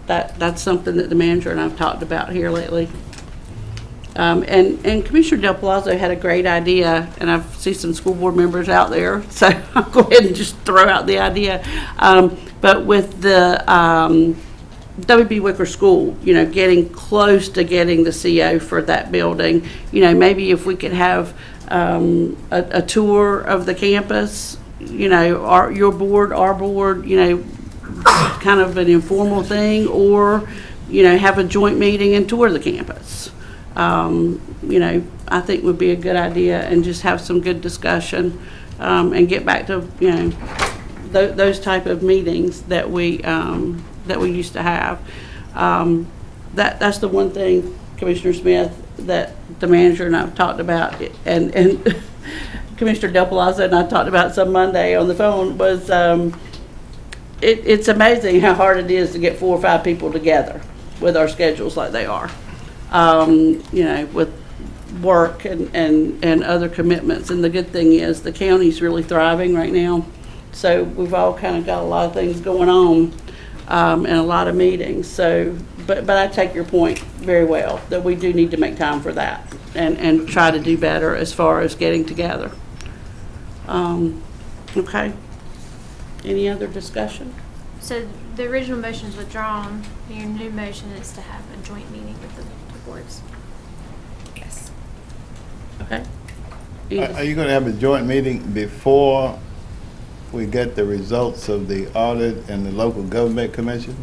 that's something that the manager and I've talked about here lately. And Commissioner Del Palazzo had a great idea, and I see some school board members out there, so I'll go ahead and just throw out the idea. But with the W.B. Wicker School, getting close to getting the CO for that building, maybe if we could have a tour of the campus, your board, our board, kind of an informal thing, or, have a joint meeting and tour the campus. I think would be a good idea, and just have some good discussion, and get back to, those type of meetings that we used to have. That's the one thing, Commissioner Smith, that the manager and I have talked about, and Commissioner Del Palazzo and I talked about some Monday on the phone, was it's amazing how hard it is to get 4 or 5 people together with our schedules like they are, with work and other commitments. And the good thing is the county's really thriving right now, so we've all kind of got a lot of things going on. in a lot of meetings. So, but I take your point very well, that we do need to make time for that and try to do better as far as getting together. Okay. Any other discussion? So the original motion is withdrawn, and your new motion is to have a joint meeting with the boards. Yes. Okay. Are you going to have a joint meeting before we get the results of the audit and the local government commission?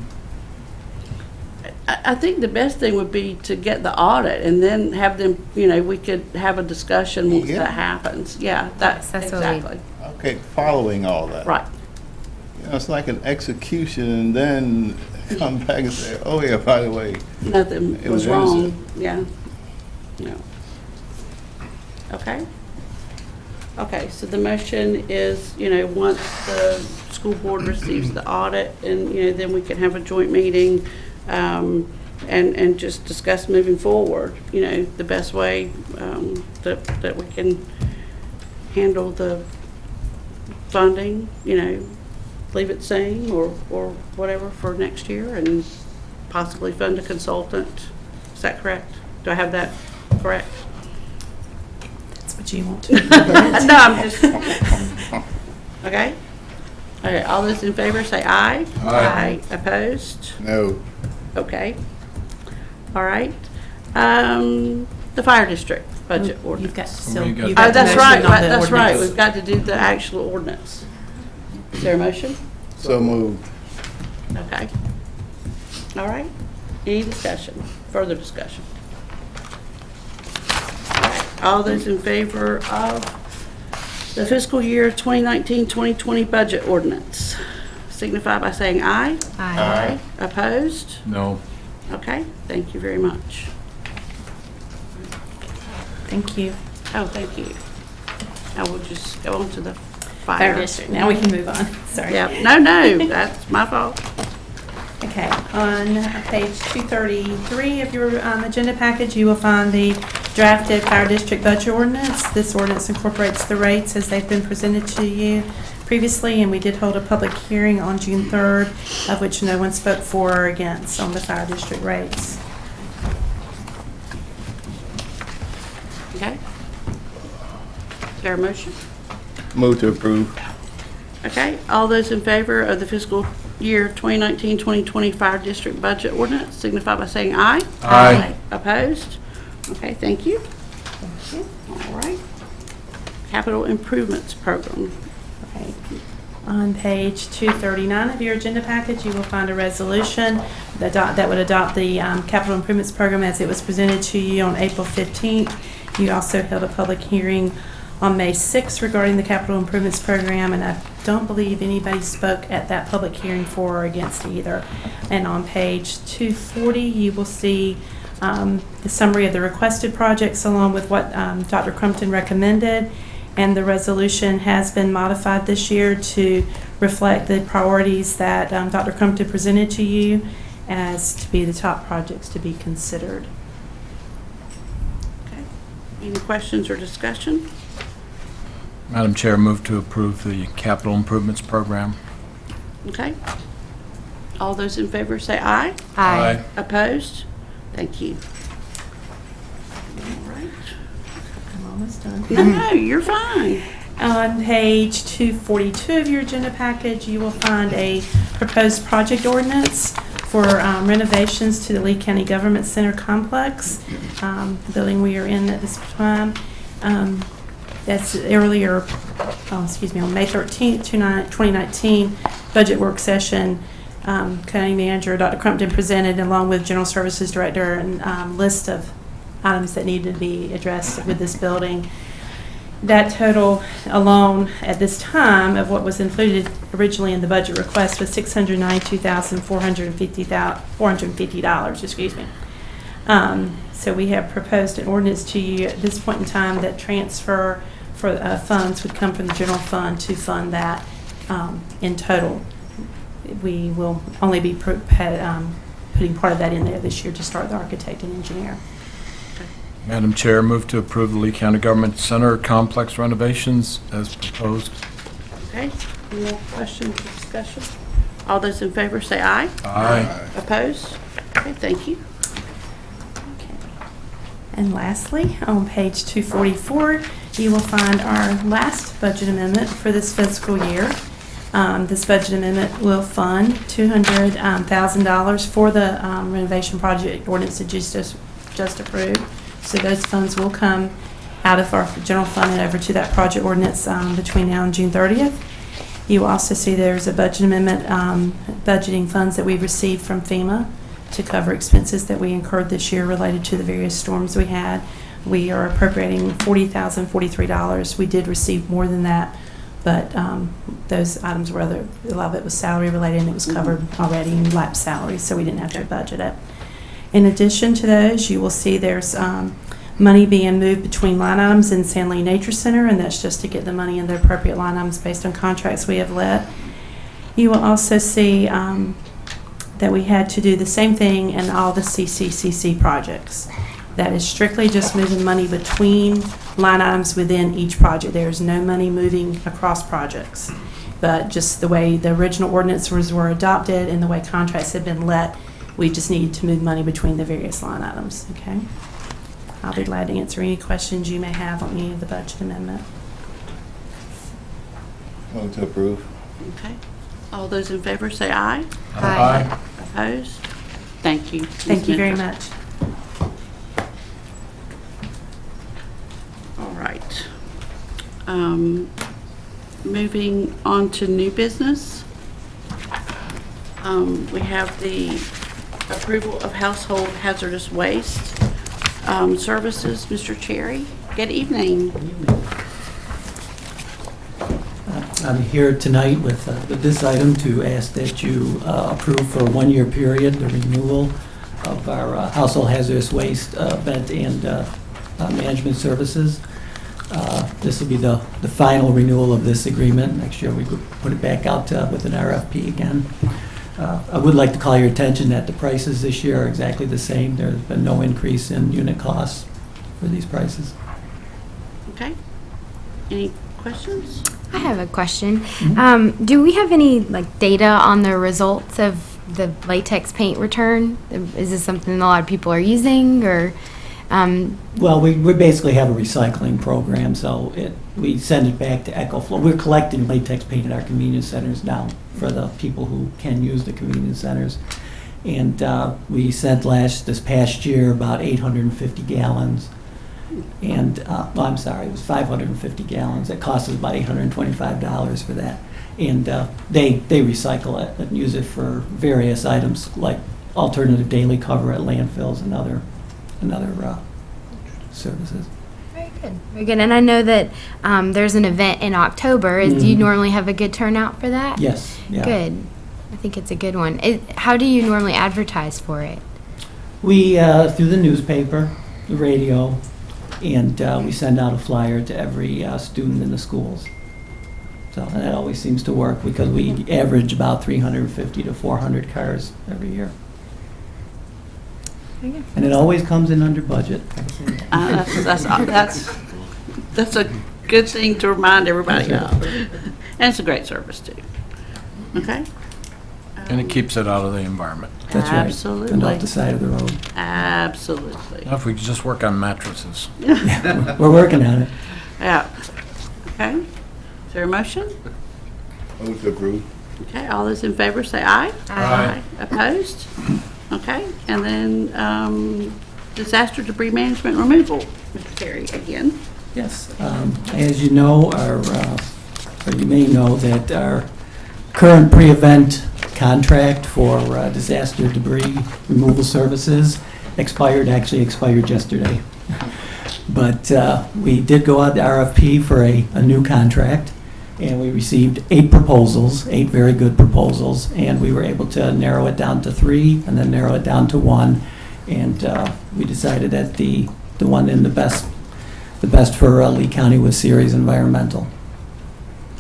I think the best thing would be to get the audit and then have them, we could have a discussion once Yeah. that happens. Yeah, that's Yes, that's what we- exactly. Okay, following all that. Right. It's like an execution and then come back and say, oh yeah, by the way. Nothing It was was wrong. innocent. Yeah. No. Okay. Okay, so the motion is, once the school board receives the audit and, then we can have a joint meeting, and just discuss moving forward, the best way, that we can handle the funding, leave it same or whatever for next year and possibly fund a consultant. Is that correct? Do I have that correct? That's what you want to. No, I'm just, okay? All right, all those in favor say aye. Aye. Opposed? No. Okay. All right. The fire district budget ordinance. You've got Somebody still. got- you've got Oh, that's the right, motion on the that's right. ordinance. We've got to do the actual ordinance. Is there a motion? So moved. Okay. All right. Any discussion, further discussion? All right. All those in favor of the fiscal year 2019-2020 budget ordinance signify by saying aye. Aye. Opposed? No. Okay, thank you very much. Thank you. Oh, thank you. Now we'll just go on to the Fire district. Now we can move on. Sorry. Yeah, no, that's my fault. Okay, on page 233 of your agenda package, you will find the drafted fire district budget ordinance. This ordinance incorporates the rates as they've been presented to you previously, and we did hold a public hearing on June 3rd, of which no one spoke for or against on the fire district rates. Okay. Is there a motion? Move to approve. Okay, all those in favor of the fiscal year 2019-2020 fire district budget ordinance signify by saying aye. Aye. Opposed? Okay, thank you. All right. Capital improvements program. Okay. On page 239 of your agenda package, you will find a resolution that would adopt the capital improvements program as it was presented to you on April 15th. You also held a public hearing on May 6th regarding the capital improvements program, and I don't believe anybody spoke at that public hearing for or against either. And on page 240, you will see the summary of the requested projects along with what Dr. Crumpton recommended. And the resolution has been modified this year to reflect the priorities that Dr. Crumpton presented to you as to be the top projects to be considered. Okay. Any questions or discussion? Madam Chair, move to approve the capital improvements program. Okay. All those in favor say aye. Aye. Opposed? Thank you. All right. I'm almost done. No, you're fine. On page 242 of your agenda package, you will find a proposed project ordinance for renovations to the Lee County Government Center complex, the building we are in at this time. That's earlier, on May 13th, 2019, budget work session, County Manager Dr. Crumpton presented along with General Services Director and list of items that needed to be addressed with this building. That total alone at this time of what was included originally in the budget request was $692,450, excuse me. So we have proposed an ordinance to you at this point in time that transfer for funds would come from the general fund to fund that in total. We will only be putting part of that in there this year to start the architect and engineer. Madam Chair, move to approve the Lee County Government Center complex renovations as proposed. Okay. Any more questions or discussion? All those in favor say aye. Aye. Opposed? Okay, thank you. And lastly, on page 244, you will find our last budget amendment for this fiscal year. This budget amendment will fund $200,000 for the renovation project ordinance that you just approved. So those funds will come out of our general fund and over to that project ordinance between now and June 30th. You will also see there's a budget amendment budgeting funds that we've received from FEMA to cover expenses that we incurred this year related to the various storms we had. We are appropriating $40,043. We did receive more than that, but those items were a lot of it was salary related and it was covered already in lap salary, so we didn't have to budget it. In addition to those, you will see there's money being moved between line items in San Lee Nature Center, and that's just to get the money in the appropriate line items based on contracts we have let. You will also see that we had to do the same thing in all the CCCC projects. That is strictly just moving money between line items within each project. There is no money moving across projects. But just the way the original ordinances were adopted and the way contracts have been let, we just needed to move money between the various line items, okay? I'll be glad to answer any questions you may have on any of the budget amendment. Move to approve. Okay. All those in favor say aye. Aye. Opposed? Thank you. Thank you very much. All right. Moving on to new business. We have the approval of household hazardous waste services. Mr. Cherry, good evening. I'm here tonight with this item to ask that you approve for a one-year period the renewal of our household hazardous waste vent and management services. This will be the final renewal of this agreement. Next year we could put it back out with an RFP again. I would like to call your attention that the prices this year are exactly the same. There's been no increase in unit costs for these prices. Okay. Any questions? I have a question. Do we have any data on the results of the latex paint return? Is this something a lot of people are using, or? Well, we basically have a recycling program, so we send it back to EcoFlow. We're collecting latex paint at our convenience centers now for the people who can use the convenience centers. And we sent this past year about 850 gallons. And, I'm sorry, it was 550 gallons. It cost us about $825 for that. And they recycle it and use it for various items like alternative daily cover at landfills and other services. Very good. Very good. And I know that there's an event in October. Do you normally have a good turnout for that? Yes. Yeah. Good. I think it's a good one. How do you normally advertise for it? We, through the newspaper, the radio, and we send out a flyer to every student in the schools. So and that always seems to work because we average about 350 to 400 cars every year. And it always comes in under budget. That's a good thing to remind everybody of. And it's a great service too. Okay? And it keeps it out of the environment. That's right. Absolutely. And off the side of the road. Absolutely. Now, if we could just work on mattresses. We're working on it. Yeah. Okay. Is there a motion? Move to approve. Okay, all those in favor say aye. Aye. Opposed? Okay, and then disaster debris management removal, Mr. Terry, again. Yes. As you know, or you may know that our current pre-event contract for disaster debris removal services expired yesterday. But we did go out to RFP for a new contract, and we received 8 proposals, 8 very good proposals, and we were able to narrow it down to 3 and then narrow it down to 1. And we decided that the one in the best for Lee County was Ceres Environmental.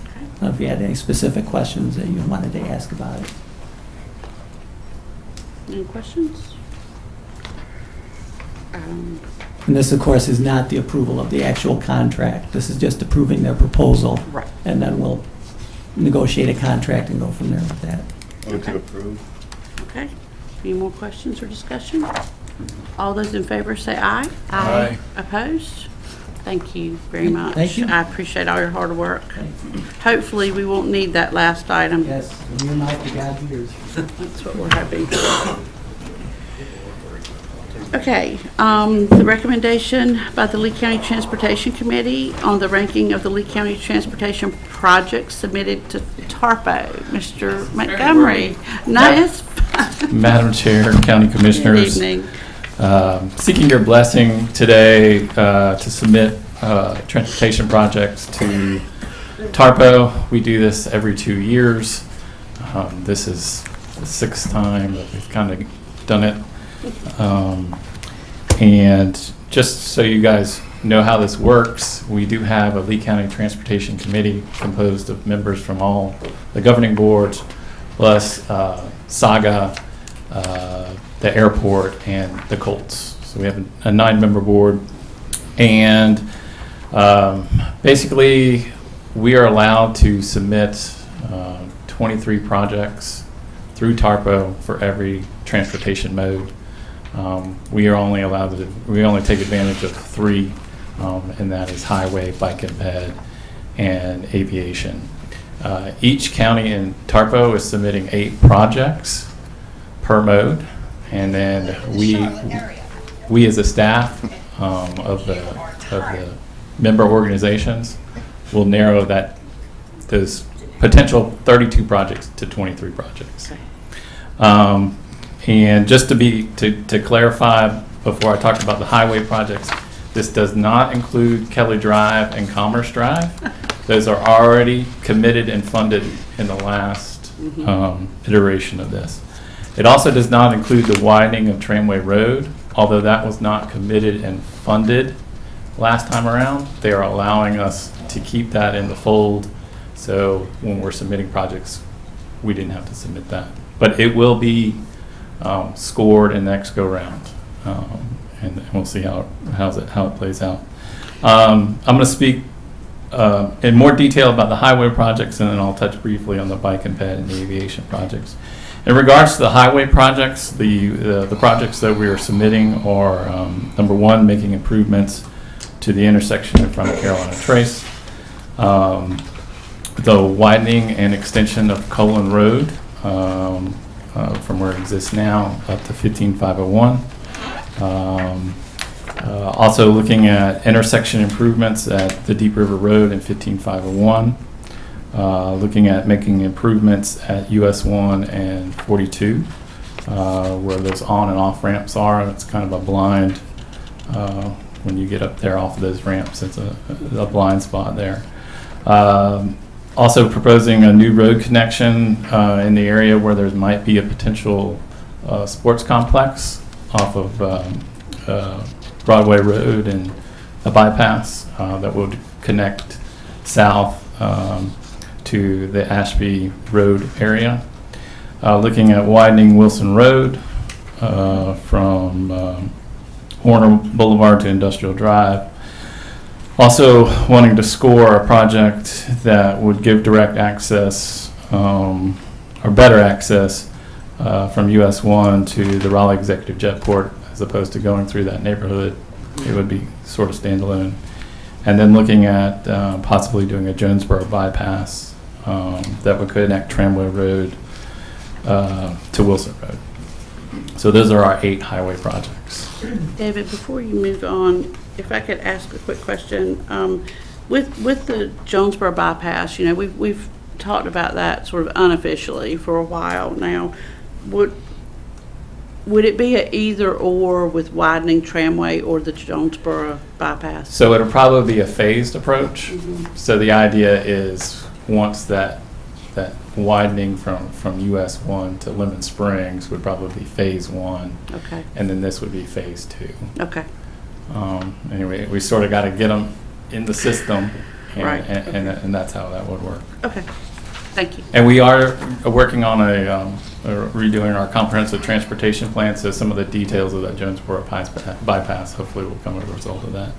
I don't know if you had any specific questions that you wanted to ask about it. Any questions? And this, of course, is not the approval of the actual contract. This is just approving their proposal. Right. And then we'll negotiate a contract and go from there with that. Move to approve. Okay. Any more questions or discussion? All those in favor say aye. Aye. Opposed? Thank you very much. Thank you. I appreciate all your hard work. Hopefully, we won't need that last item. Yes, you and I for God's years. That's what we're hoping. Okay, the recommendation by the Lee County Transportation Committee on the ranking of the Lee County Transportation projects submitted to TARPO. Mr. Montgomery. Nice. Madam Chair, County Commissioners. Good evening. Seeking your blessing today to submit transportation projects to TARPO. We do this every 2 years. This is the 6th time that we've kind of done it. And just so you guys know how this works, we do have a Lee County Transportation Committee composed of members from all the governing boards, plus SAGA, the airport, and the Colts. So we have a 9-member board. And basically, we are allowed to submit 23 projects through TARPO for every transportation mode. We only take advantage of 3, and that is highway, bike and ped, and aviation. Each county in TARPO is submitting 8 projects per mode, and then we as a staff of the member organizations will narrow those potential 32 projects to 23 projects. And just to clarify before I talk about the highway projects, this does not include Kelly Drive and Commerce Drive. Those are already committed and funded in the last iteration of this. It also does not include the widening of Tramway Road, although that was not committed and funded last time around. They are allowing us to keep that in the fold, so when we're submitting projects, we didn't have to submit that. But it will be scored in the next go-round, and we'll see how it plays out. I'm going to speak in more detail about the highway projects, and then I'll touch briefly on the bike and ped and the aviation projects. In regards to the highway projects, the projects that we are submitting are, number 1, making improvements to the intersection in front of Carolina Trace, the widening and extension of Colon Road from where it exists now up to 15501. Also looking at intersection improvements at the Deep River Road and 15501. Looking at making improvements at US 1 and 42, where those on and off ramps are. It's kind of a blind, when you get up there off of those ramps, it's a blind spot there. Also proposing a new road connection in the area where there might be a potential sports complex off of Broadway Road and a bypass that would connect south to the Ashby Road area. Looking at widening Wilson Road from Horner Boulevard to Industrial Drive. Also wanting to score a project that would give direct access or better access from US 1 to the Raleigh Executive Jetport, as opposed to going through that neighborhood. It would be sort of standalone. And then looking at possibly doing a Jonesboro bypass that would connect Tramway Road to Wilson Road. So those are our 8 highway projects. David, before you move on, if I could ask a quick question. With the Jonesboro bypass, you know, we've talked about that sort of unofficially for a while now. Would it be a either or with widening Tramway or the Jonesboro bypass? So it'll probably be a phased approach. So the idea is once that widening from US 1 to Lemon Springs would probably be phase 1. Okay. And then this would be phase 2. Okay. Anyway, we sort of got to get them in the system, and, Right. and that's how that would work. Okay. Thank you. And we are working on redoing our comprehensive transportation plan, so some of the details of that Jonesboro bypass hopefully will come as a result of that.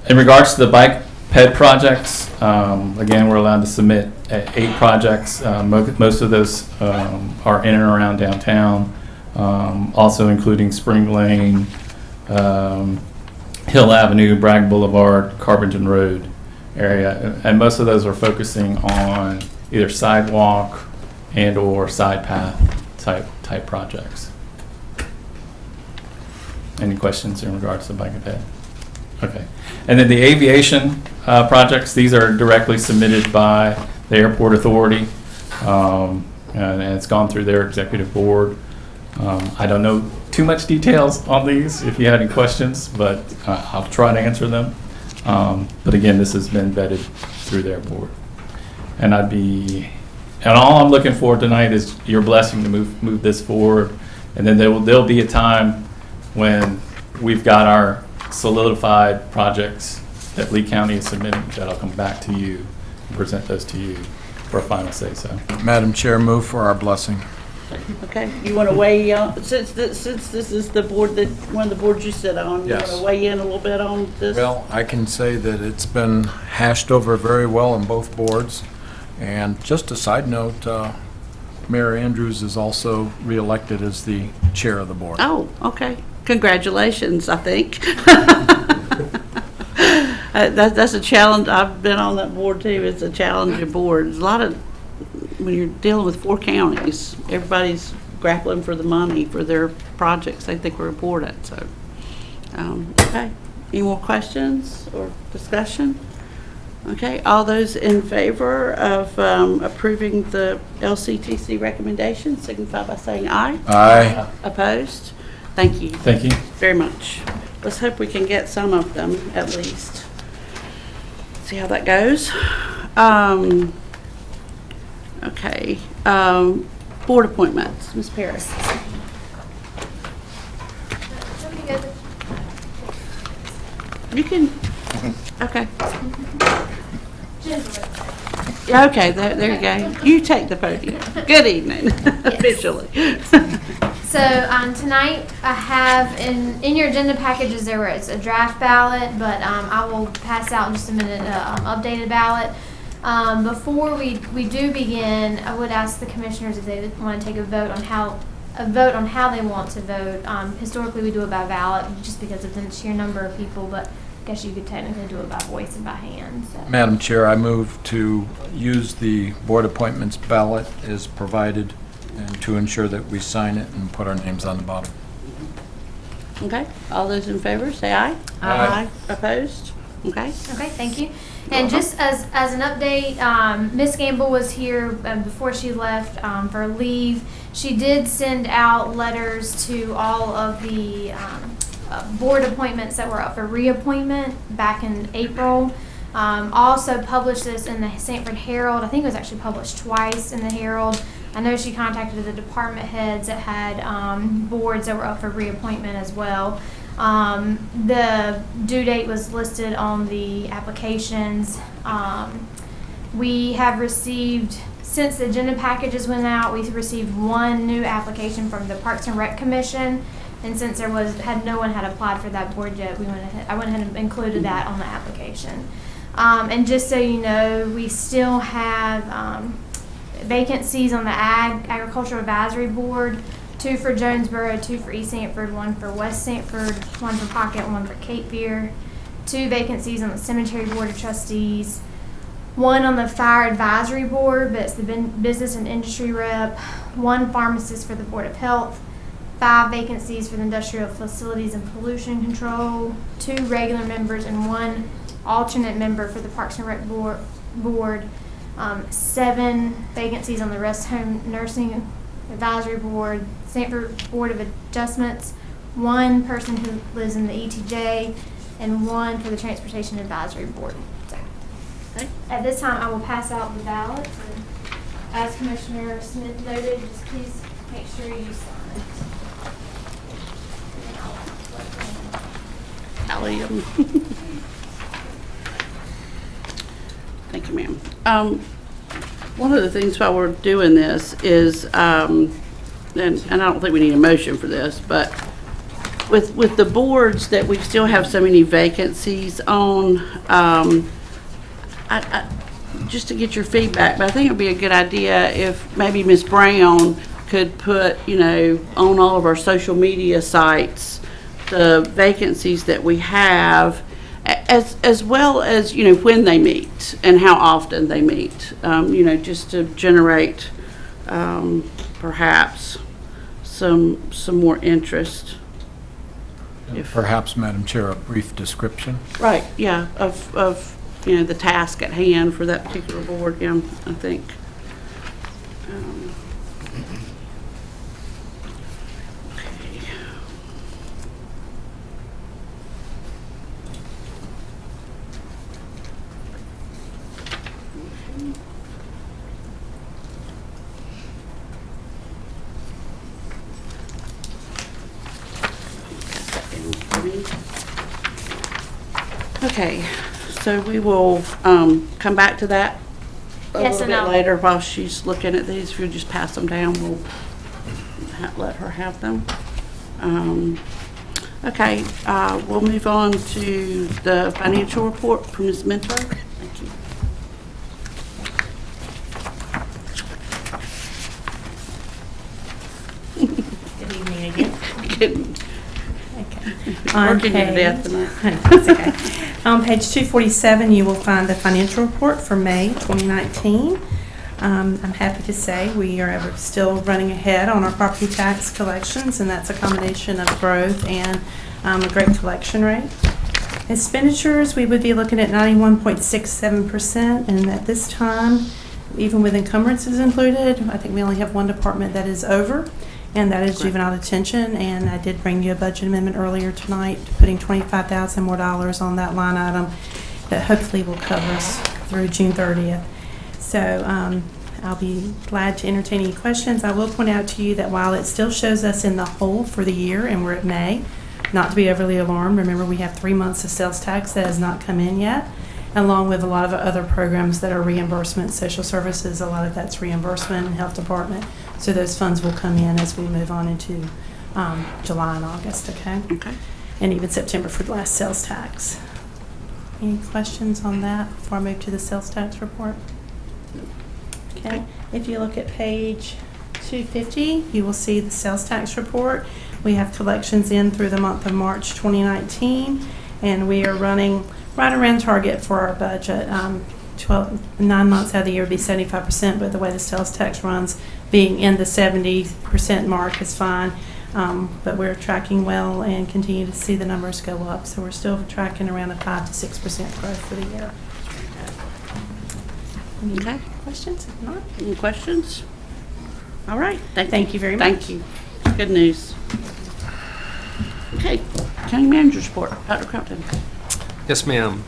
In regards to the bike PED projects, again, we're allowed to submit 8 projects. Most of those are in and around downtown, also including Spring Lane, Hill Avenue, Bragg Boulevard, Carbington Road area. And most of those are focusing on either sidewalk and or side path type projects. Any questions in regards to Bike and Ped? Okay. And then the aviation projects, these are directly submitted by the Airport Authority, and it's gone through their executive board. I don't know too much details on these if you had any questions, but I'll try to answer them. But again, this has been vetted through their board. And all I'm looking for tonight is your blessing to move this forward. And then there'll be a time when we've got our solidified projects that Lee County is submitting that I'll come back to you and present those to you for a final say-so. Madam Chair, move for our blessing. Okay, you want to weigh in, since this is the board that, one of the boards you sit on, you want Yes. to weigh in a little bit on this? Well, I can say that it's been hashed over very well on both boards. And just a side note, Mayor Andrews is also re-elected as the chair of the board. Oh, okay. Congratulations, I think. That's a challenge. I've been on that board too. It's a challenging board. There's a lot of, when you're dealing with 4 counties, everybody's grappling for the money for their projects they think are important. So, okay. Any more questions or discussion? Okay. All those in favor of approving the LCTC recommendation signify by saying aye. Aye. Opposed? Thank you. Thank you. Very much. Let's hope we can get some of them at least. See how that goes. Okay. Board appointments. Ms. Paris. You can. Okay. Yeah, okay, there you go. You take the podium. Good evening, officially. So tonight I have in your agenda packages there was a draft ballot, but I will pass out in just a minute updated ballot. Before we do begin, I would ask the commissioners if they want to take a vote on how they want to vote. Historically, we do it by ballot just because of the sheer number of people, but I guess you could technically do it by voice and by hand. So. Madam Chair, I move to use the board appointments ballot as provided and to ensure that we sign it and put our names on the bottom. Okay, all those in favor, say aye. Aye. Opposed? Okay. Okay, thank you. And just as an update, Miss Gamble was here before she left for leave. She did send out letters to all of the board appointments that were up for reappointment back in April. Also published this in the Sanford Herald. I think it was actually published twice in the Herald. I know she contacted the department heads that had boards that were up for reappointment as well. The due date was listed on the applications. We have received, since the agenda packages went out, we've received 1 new application from the Parks and Rec Commission. And since no one had applied for that board yet, I went ahead and included that on the application. And just so you know, we still have vacancies on the Agricultural Advisory Board, 2 for Jonesboro, 2 for East Sanford, 1 for West Sanford, 1 for Pocket, 1 for Cape Fear, 2 vacancies on the Cemetery Board of Trustees, 1 on the Fire Advisory Board, but it's the business and industry rep, 1 pharmacist for the Board of Health, 5 vacancies for the Industrial Facilities and Pollution Control, 2 regular members, and 1 alternate member for the Parks and Rec Board, 7 vacancies on the Rest Home Nursing Advisory Board, Sanford Board of Adjustments, 1 person who lives in the ETJ, and 1 for the Transportation Advisory Board. So, okay. At this time, I will pass out the ballots. And as Commissioner Smith noted, just please make sure you sign it. Tally them. Thank you, ma'am. One of the things while we're doing this is, and I don't think we need a motion for this, but with the boards that we still have so many vacancies on, just to get your feedback, but I think it would be a good idea if maybe Ms. Brown could put, on all of our social media sites, the vacancies that we have, as well as, when they meet and how often they meet, just to generate perhaps some more interest. Perhaps, Madam Chair, a brief description? Right, yeah, of the task at hand for that particular board, yeah, I think. Okay. Okay, so we will come back to that a Yes, little and bit I'll- later while she's looking at these. If you'll just pass them down, we'll let her have them. Okay, we'll move on to the financial report from Ms. Mentor. Thank you. Good evening again. Good. On Working you to death tonight. That's okay. On page 247, you will find the financial report for May 2019. I'm happy to say we are still running ahead on our property tax collections, and that's a combination of growth and a great collection rate. Expenditures, we would be looking at 91.67%, and at this time, even with encumbrances included, I think we only have one department that is over, and that is juvenile detention. And I did bring you a budget amendment earlier tonight, putting $25,000 more on that line item that hopefully will cover us through June 30th. So I'll be glad to entertain any questions. I will point out to you that while it still shows us in the hole for the year, and we're at May, not to be overly alarmed. Remember, we have 3 months of sales tax that has not come in yet, along with a lot of other programs that are reimbursement, social services, a lot of that's reimbursement, and health department. So those funds will come in as we move on into July and August, okay? Okay. And even September for the last sales tax. Any questions on that before I move to the sales tax report? Okay. If you look at page 250, you will see the sales tax report. We have collections in through the month of March 2019, and we are running right around target for our budget. 9 months out of the year would be 75%, but the way the sales tax runs, being in the 70% mark is fine. But we're tracking well and continue to see the numbers go up. So we're still tracking around a 5 to 6% growth for the year. Any Okay. questions? If not, Any questions? All right. Thank you very much. Thank you. Good news. Okay, county manager's report. Dr. Crumpton. Yes, ma'am.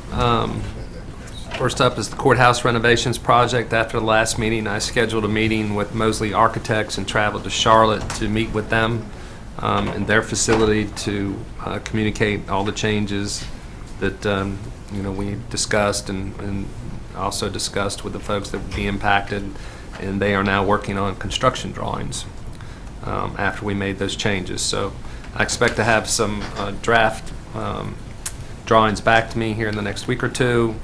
First up is the courthouse renovations project. After the last meeting, I scheduled a meeting with Mosley Architects and traveled to Charlotte to meet with them in their facility to communicate all the changes that we discussed and also discussed with the folks that would be impacted. And they are now working on construction drawings after we made those changes. So I expect to have some draft drawings back to me here in the next week or two,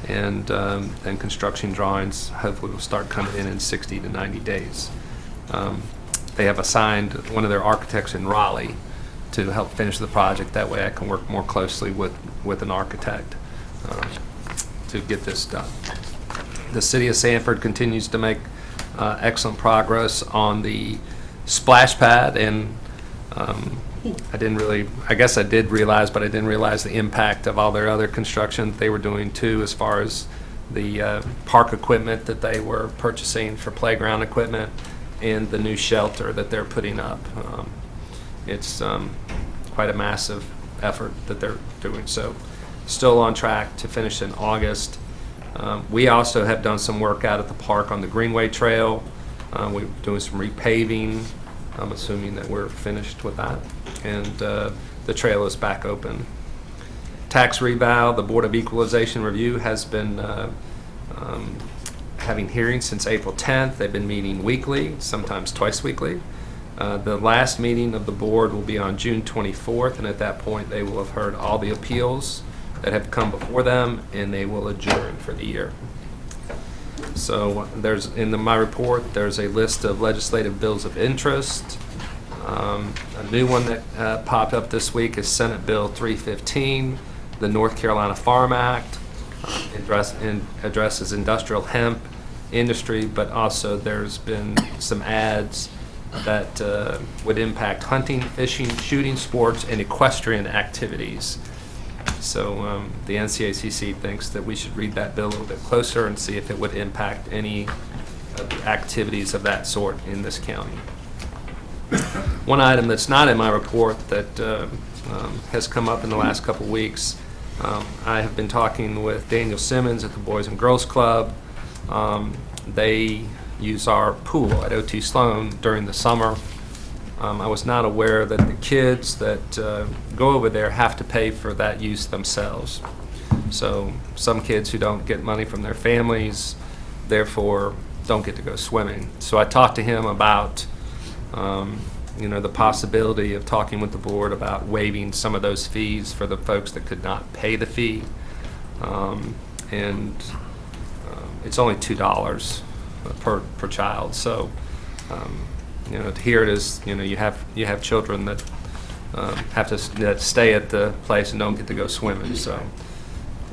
and then construction drawings hopefully will start coming in 60 to 90 days. They have assigned one of their architects in Raleigh to help finish the project. That way I can work more closely with an architect to get this done. The city of Sanford continues to make excellent progress on the splash pad, and I guess I did realize, but I didn't realize the impact of all their other construction that they were doing too, as far as the park equipment that they were purchasing for playground equipment and the new shelter that they're putting up. It's quite a massive effort that they're doing. So still on track to finish in August. We also have done some work out at the park on the Greenway Trail. We're doing some repaving. I'm assuming that we're finished with that. And the trail is back open. Tax revow, the Board of Equalization Review has been having hearings since April 10th. They've been meeting weekly, sometimes twice weekly. The last meeting of the board will be on June 24th, and at that point they will have heard all the appeals that have come before them, and they will adjourn for the year. So there's, my report, there's a list of legislative bills of interest. A new one that popped up this week is Senate Bill 315, the North Carolina Farm Act, addresses industrial hemp industry, but also there's been some ads that would impact hunting, fishing, shooting sports, and equestrian activities. So the NCACC thinks that we should read that bill a little bit closer and see if it would impact any of the activities of that sort in this county. One item that's not in my report that has come up in the last couple weeks, I have been talking with Daniel Simmons at the Boys and Girls Club. They use our pool at OT Sloan during the summer. I was not aware that the kids that go over there have to pay for that use themselves. So some kids who don't get money from their families, therefore, don't get to go swimming. So I talked to him about the possibility of talking with the board about waiving some of those fees for the folks that could not pay the fee. It's only $2 per child. So, here it is, you have children that have to that stay at the place and don't get to go swimming. So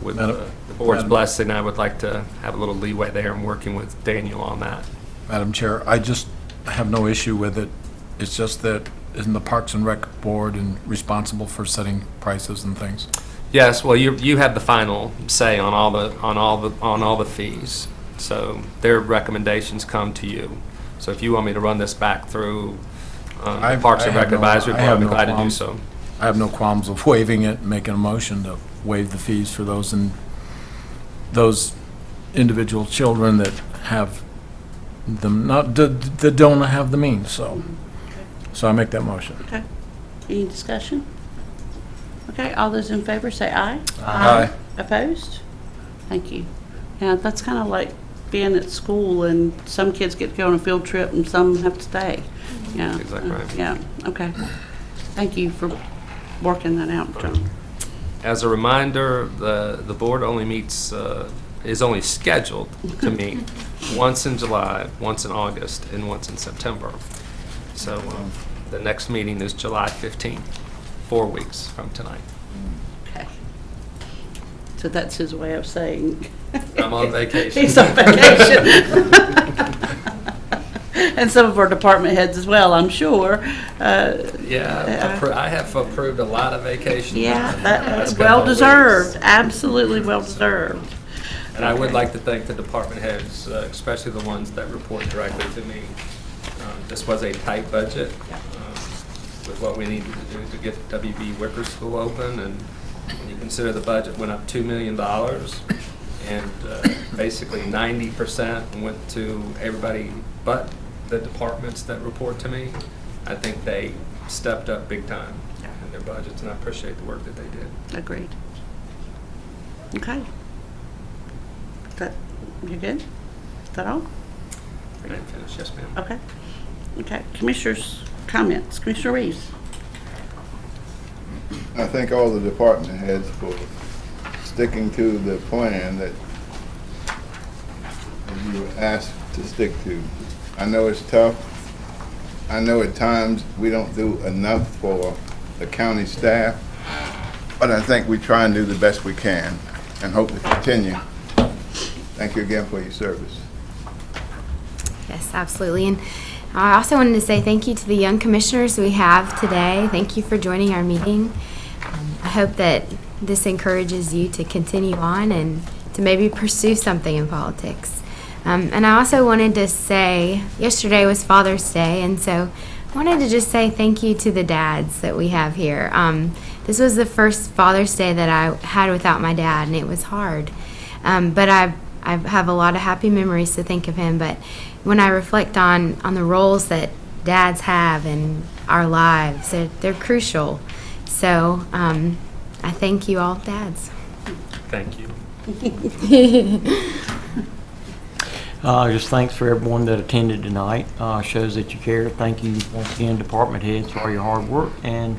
with the board's blessing, I would like to have a little leeway there in working with Daniel on that. Madam Chair, I just have no issue with it. It's just that isn't the Parks and Rec Board responsible for setting prices and things? Yes, well, you have the final say on all the fees. So their recommendations come to you. So if you want me to run this back through the Parks and Rec Advisory Board, I'd be glad to do so. I have no qualms of waiving it, making a motion to waive the fees for those individual children that have them that don't have the means. So I make that motion. Okay. Any discussion? Okay, all those in favor say aye. Aye. Opposed? Thank you. Yeah, that's kind of like being at school and some kids get to go on a field trip and some have to stay. Yeah. That's exactly right. Yeah, okay. Thank you for working that out, John. As a reminder, the board only meets, is only scheduled to meet once in July, once in August, and once in September. So the next meeting is July 15th, 4 weeks from tonight. Okay. So that's his way of saying. I'm on vacation. He's on vacation. And some of our department heads as well, I'm sure. I have approved a lot of vacations. Yeah, that's well deserved, absolutely well deserved. And I would like to thank the department heads, especially the ones that report directly to me. This was a tight budget with what we needed to do to get WB Wicker School open, and when you consider the budget went up $2 million, and basically 90% went to everybody but the departments that report to me. I think they stepped up big time in their budgets, and I appreciate the work that they did. Agreed. Okay. You good? Is that all? I am finished, yes, ma'am. Okay. Okay. Commissioners' comments. Commissioner Reeves. I thank all the department heads for sticking to the plan that you were asked to stick to. I know it's tough. I know at times we don't do enough for the county staff, but I think we try and do the best we can and hope to continue. Thank you again for your service. Yes, absolutely. And I also wanted to say thank you to the young commissioners we have today. Thank you for joining our meeting. I hope that this encourages you to continue on and to maybe pursue something in politics. And I also wanted to say, yesterday was Father's Day, and so I wanted to just say thank you to the dads that we have here. This was the first Father's Day that I had without my dad, and it was hard. But I have a lot of happy memories to think of him. But when I reflect on the roles that dads have in our lives, they're crucial. So I thank you all, dads. Thank you. Just thanks for everyone that attended tonight. Shows that you care. Thank you once again, department heads, for all your hard work. And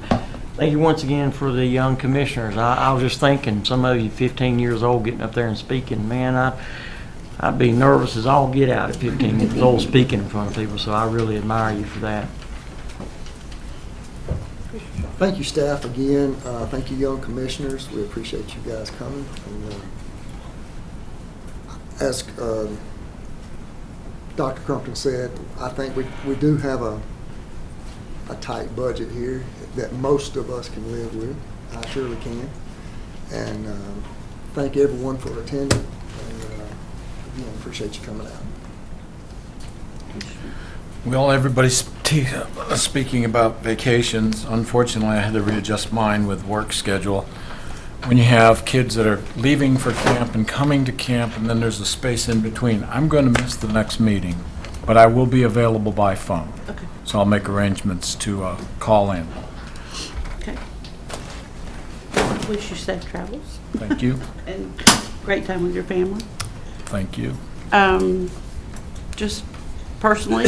Thank you once again for the young commissioners. I was just thinking, some of you 15 years old getting up there and speaking, man, I'd be nervous as all get out at 15 years old speaking in front of people, so I really admire you for that. Thank you, staff, again. Thank you, young commissioners. We appreciate you guys coming. And, as Dr. Crumpton said, I think we do have a tight budget here that most of us can live with. I surely can. And thank everyone for attending. And again, appreciate you coming out. Well, everybody's speaking about vacations. Unfortunately, I had to readjust mine with work schedule. When you have kids that are leaving for camp and coming to camp, and then there's a space in between, I'm going to miss the next meeting, but I will be available by phone. Okay. So I'll make arrangements to call in. Okay. Wish you safe travels. Thank you. And great time with your family. Thank you. Just personally,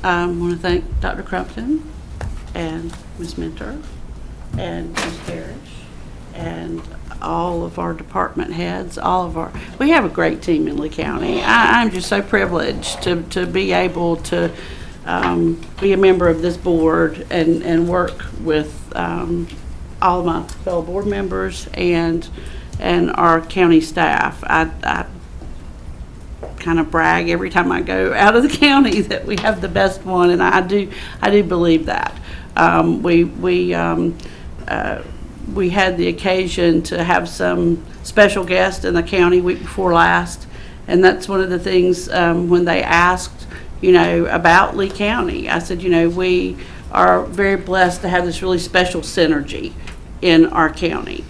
I want to thank Dr. Crumpton and Ms. Mentor and Ms. Parrish and all of our department heads, we have a great team in Lee County. I'm just so privileged to be able to be a member of this board and work with all of my fellow board members and our county staff. I kind of brag every time I go out of the county that we have the best one, and I do believe that. We had the occasion to have some special guests in the county week before last, and that's one of the things when they asked, about Lee County. I said, we are very blessed to have this really special synergy in our county.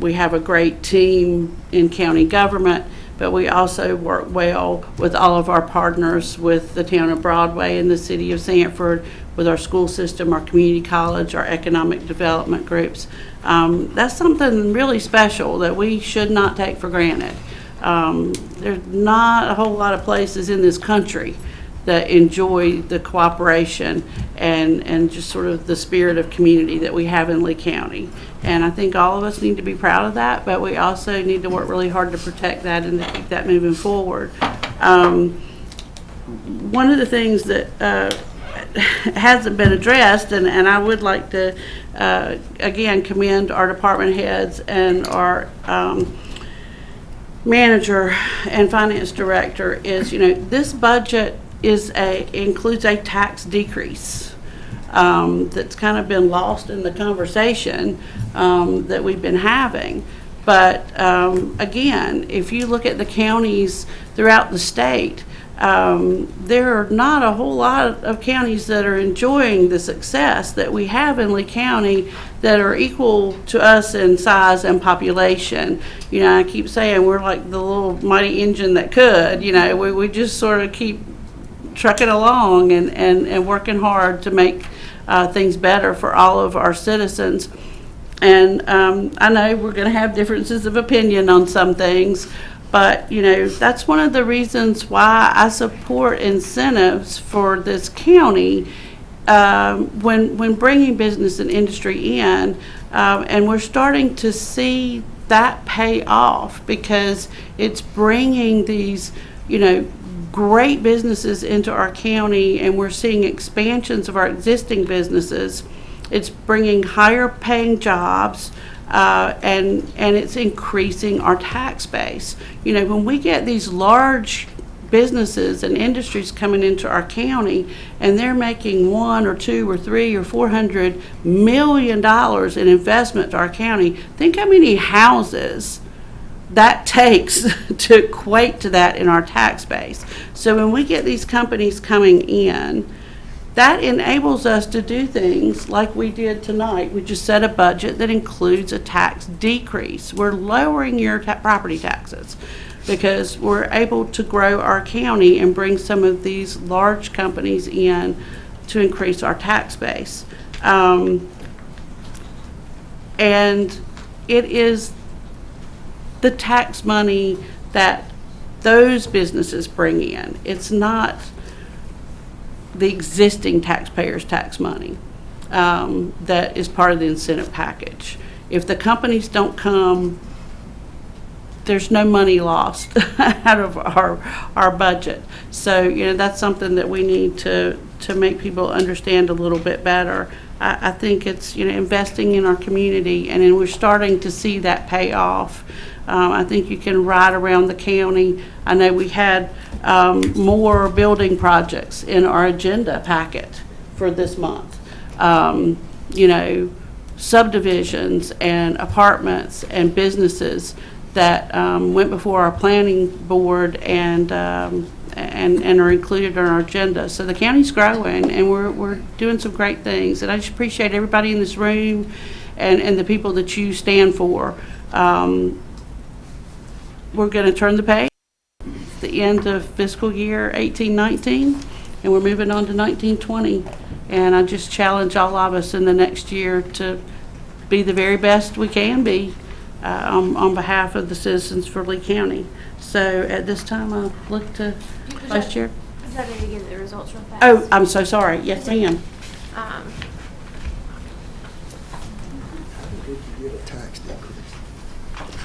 We have a great team in county government, but we also work well with all of our partners, with the town of Broadway and the city of Sanford, with our school system, our community college, our economic development groups. That's something really special that we should not take for granted. There's not a whole lot of places in this country that enjoy the cooperation and just sort of the spirit of community that we have in Lee County. And I think all of us need to be proud of that, but we also need to work really hard to protect that and to keep that moving forward. One of the things that hasn't been addressed, and I would like to again commend our department heads and our manager and finance director, is this budget includes a tax decrease that's kind of been lost in the conversation that we've been having. But again, if you look at the counties throughout the state, there are not a whole lot of counties that are enjoying the success that we have in Lee County that are equal to us in size and population. I keep saying we're like the little mighty engine that could. We just sort of keep trucking along and working hard to make things better for all of our citizens. And I know we're going to have differences of opinion on some things, but that's one of the reasons why I support incentives for this county when bringing business and industry in, and we're starting to see that pay off because it's bringing these great businesses into our county, and we're seeing expansions of our existing businesses. It's bringing higher paying jobs, and it's increasing our tax base. When we get these large businesses and industries coming into our county and they're making $1 or $2 or $3 or $400 million in investment to our county, think how many houses that takes to equate to that in our tax base. So when we get these companies coming in, that enables us to do things like we did tonight. We just set a budget that includes a tax decrease. We're lowering your property taxes because we're able to grow our county and bring some of these large companies in to increase our tax base. And it is the tax money that those businesses bring in. It's not the existing taxpayers' tax money. that is part of the incentive package. If the companies don't come, there's no money lost out of our budget. So, that's something that we need to make people understand a little bit better. I think it's, investing in our community, and then we're starting to see that pay off. I think you can ride around the county. I know we had more building projects in our agenda packet for this month. Subdivisions and apartments and businesses that went before our planning board and are included on our agenda. So the county's growing, and we're doing some great things. And I just appreciate everybody in this room and the people that you stand for. We're going to turn the page. It's the end of fiscal year 18-19, and we're moving on to 19-20. And I just challenge all of us in the next year to be the very best we can be on behalf of the citizens for Lee County. So at this time, I'll look to Vice Chair. I thought I did get the results real fast. Oh, I'm so sorry. Yes, ma'am.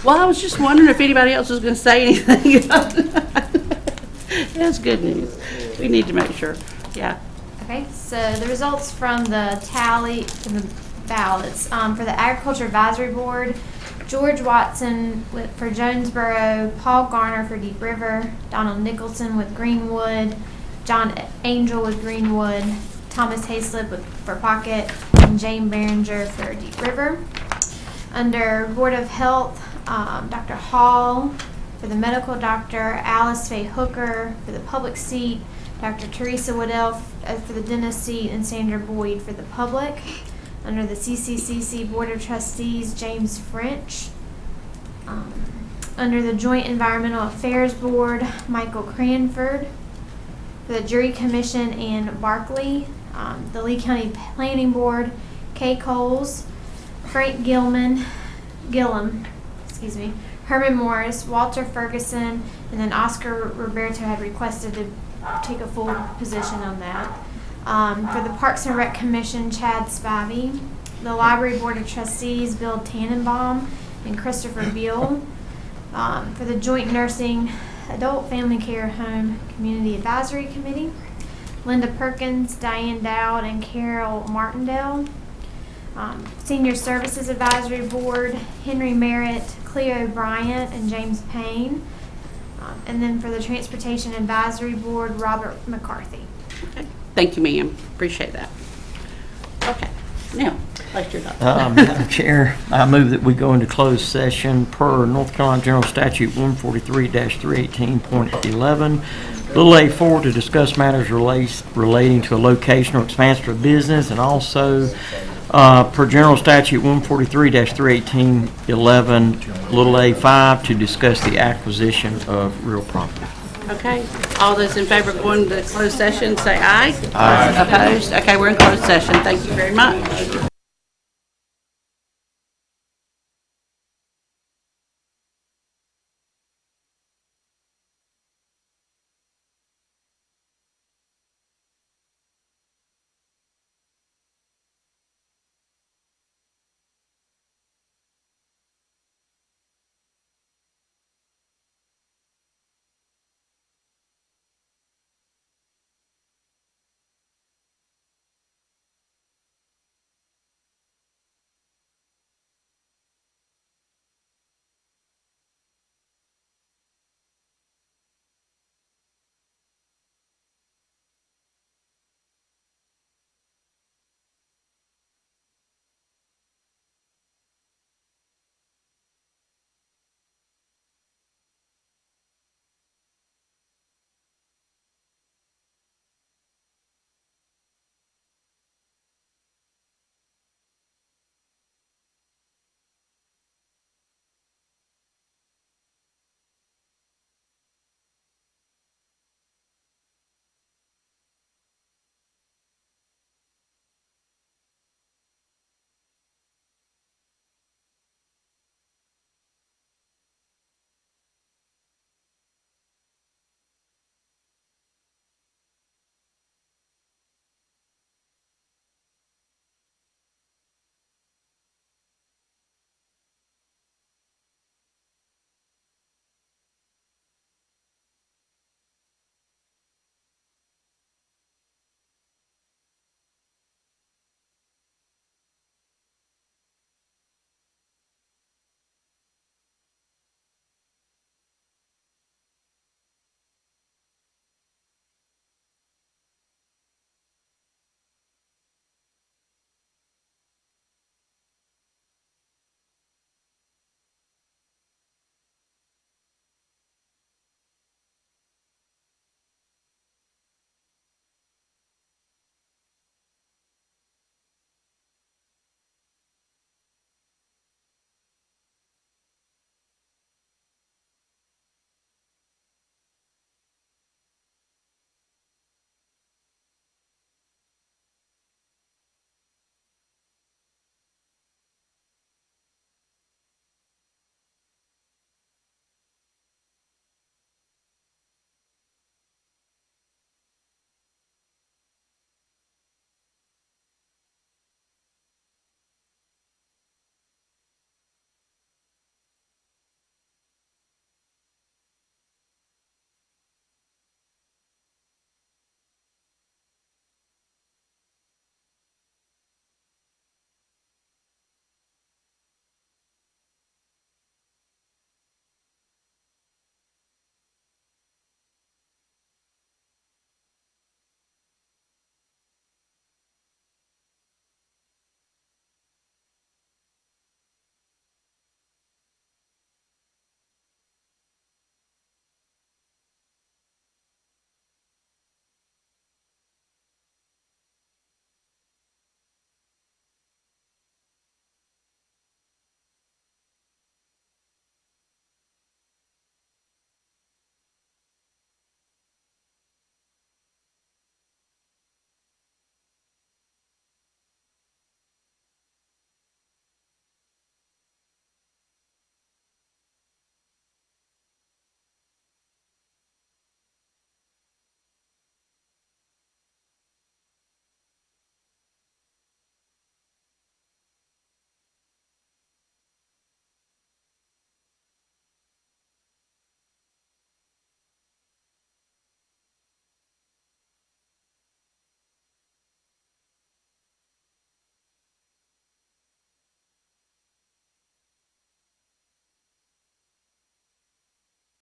Well, I was just wondering if anybody else was going to say anything. That's good news. We need to make sure. Yeah. Okay, so the results from the tally, from the ballots, for the Agriculture Advisory Board, George Watson for Jonesboro, Paul Garner for Deep River, Donald Nicholson with Greenwood, John Angel with Greenwood, Thomas Hayslip for Pocket, and Jane Behringer for Deep River. Under Board of Health, Dr. Hall for the medical doctor, Alice Faye Hooker for the public seat, Dr. Teresa Waddell for the dentist seat, and Sandra Boyd for the public. Under the CCCC Board of Trustees, James French. Under the Joint Environmental Affairs Board, Michael Cranford. For the Jury Commission, Ann Barkley. The Lee County Planning Board, Kay Coles, Frank Gillum, Herman Morris, Walter Ferguson, and then Oscar Roberto had requested to take a full position on that. For the Parks and Rec Commission, Chad Spivey. The Library Board of Trustees, Bill Tannenbaum and Christopher Beal. For the Joint Nursing, Adult Family Care Home Community Advisory Committee, Linda Perkins, Diane Dowd, and Carol Martindale. Senior Services Advisory Board, Henry Merritt, Cleo Bryant, and James Payne. And then for the Transportation Advisory Board, Robert McCarthy. Okay. Thank you, ma'am. Appreciate that. Okay. Now, Vice Chair Dr. Madam Chair, I move that we go into closed session per North Carolina General Statute 143-318.11, little A4, to discuss matters relating to a location or expansion of business, and also per General Statute 143-318.11, little A5, to discuss the acquisition of real property. Okay. All those in favor of going to closed session, say aye. Aye. Opposed? Okay, we're in closed session. Thank you very much.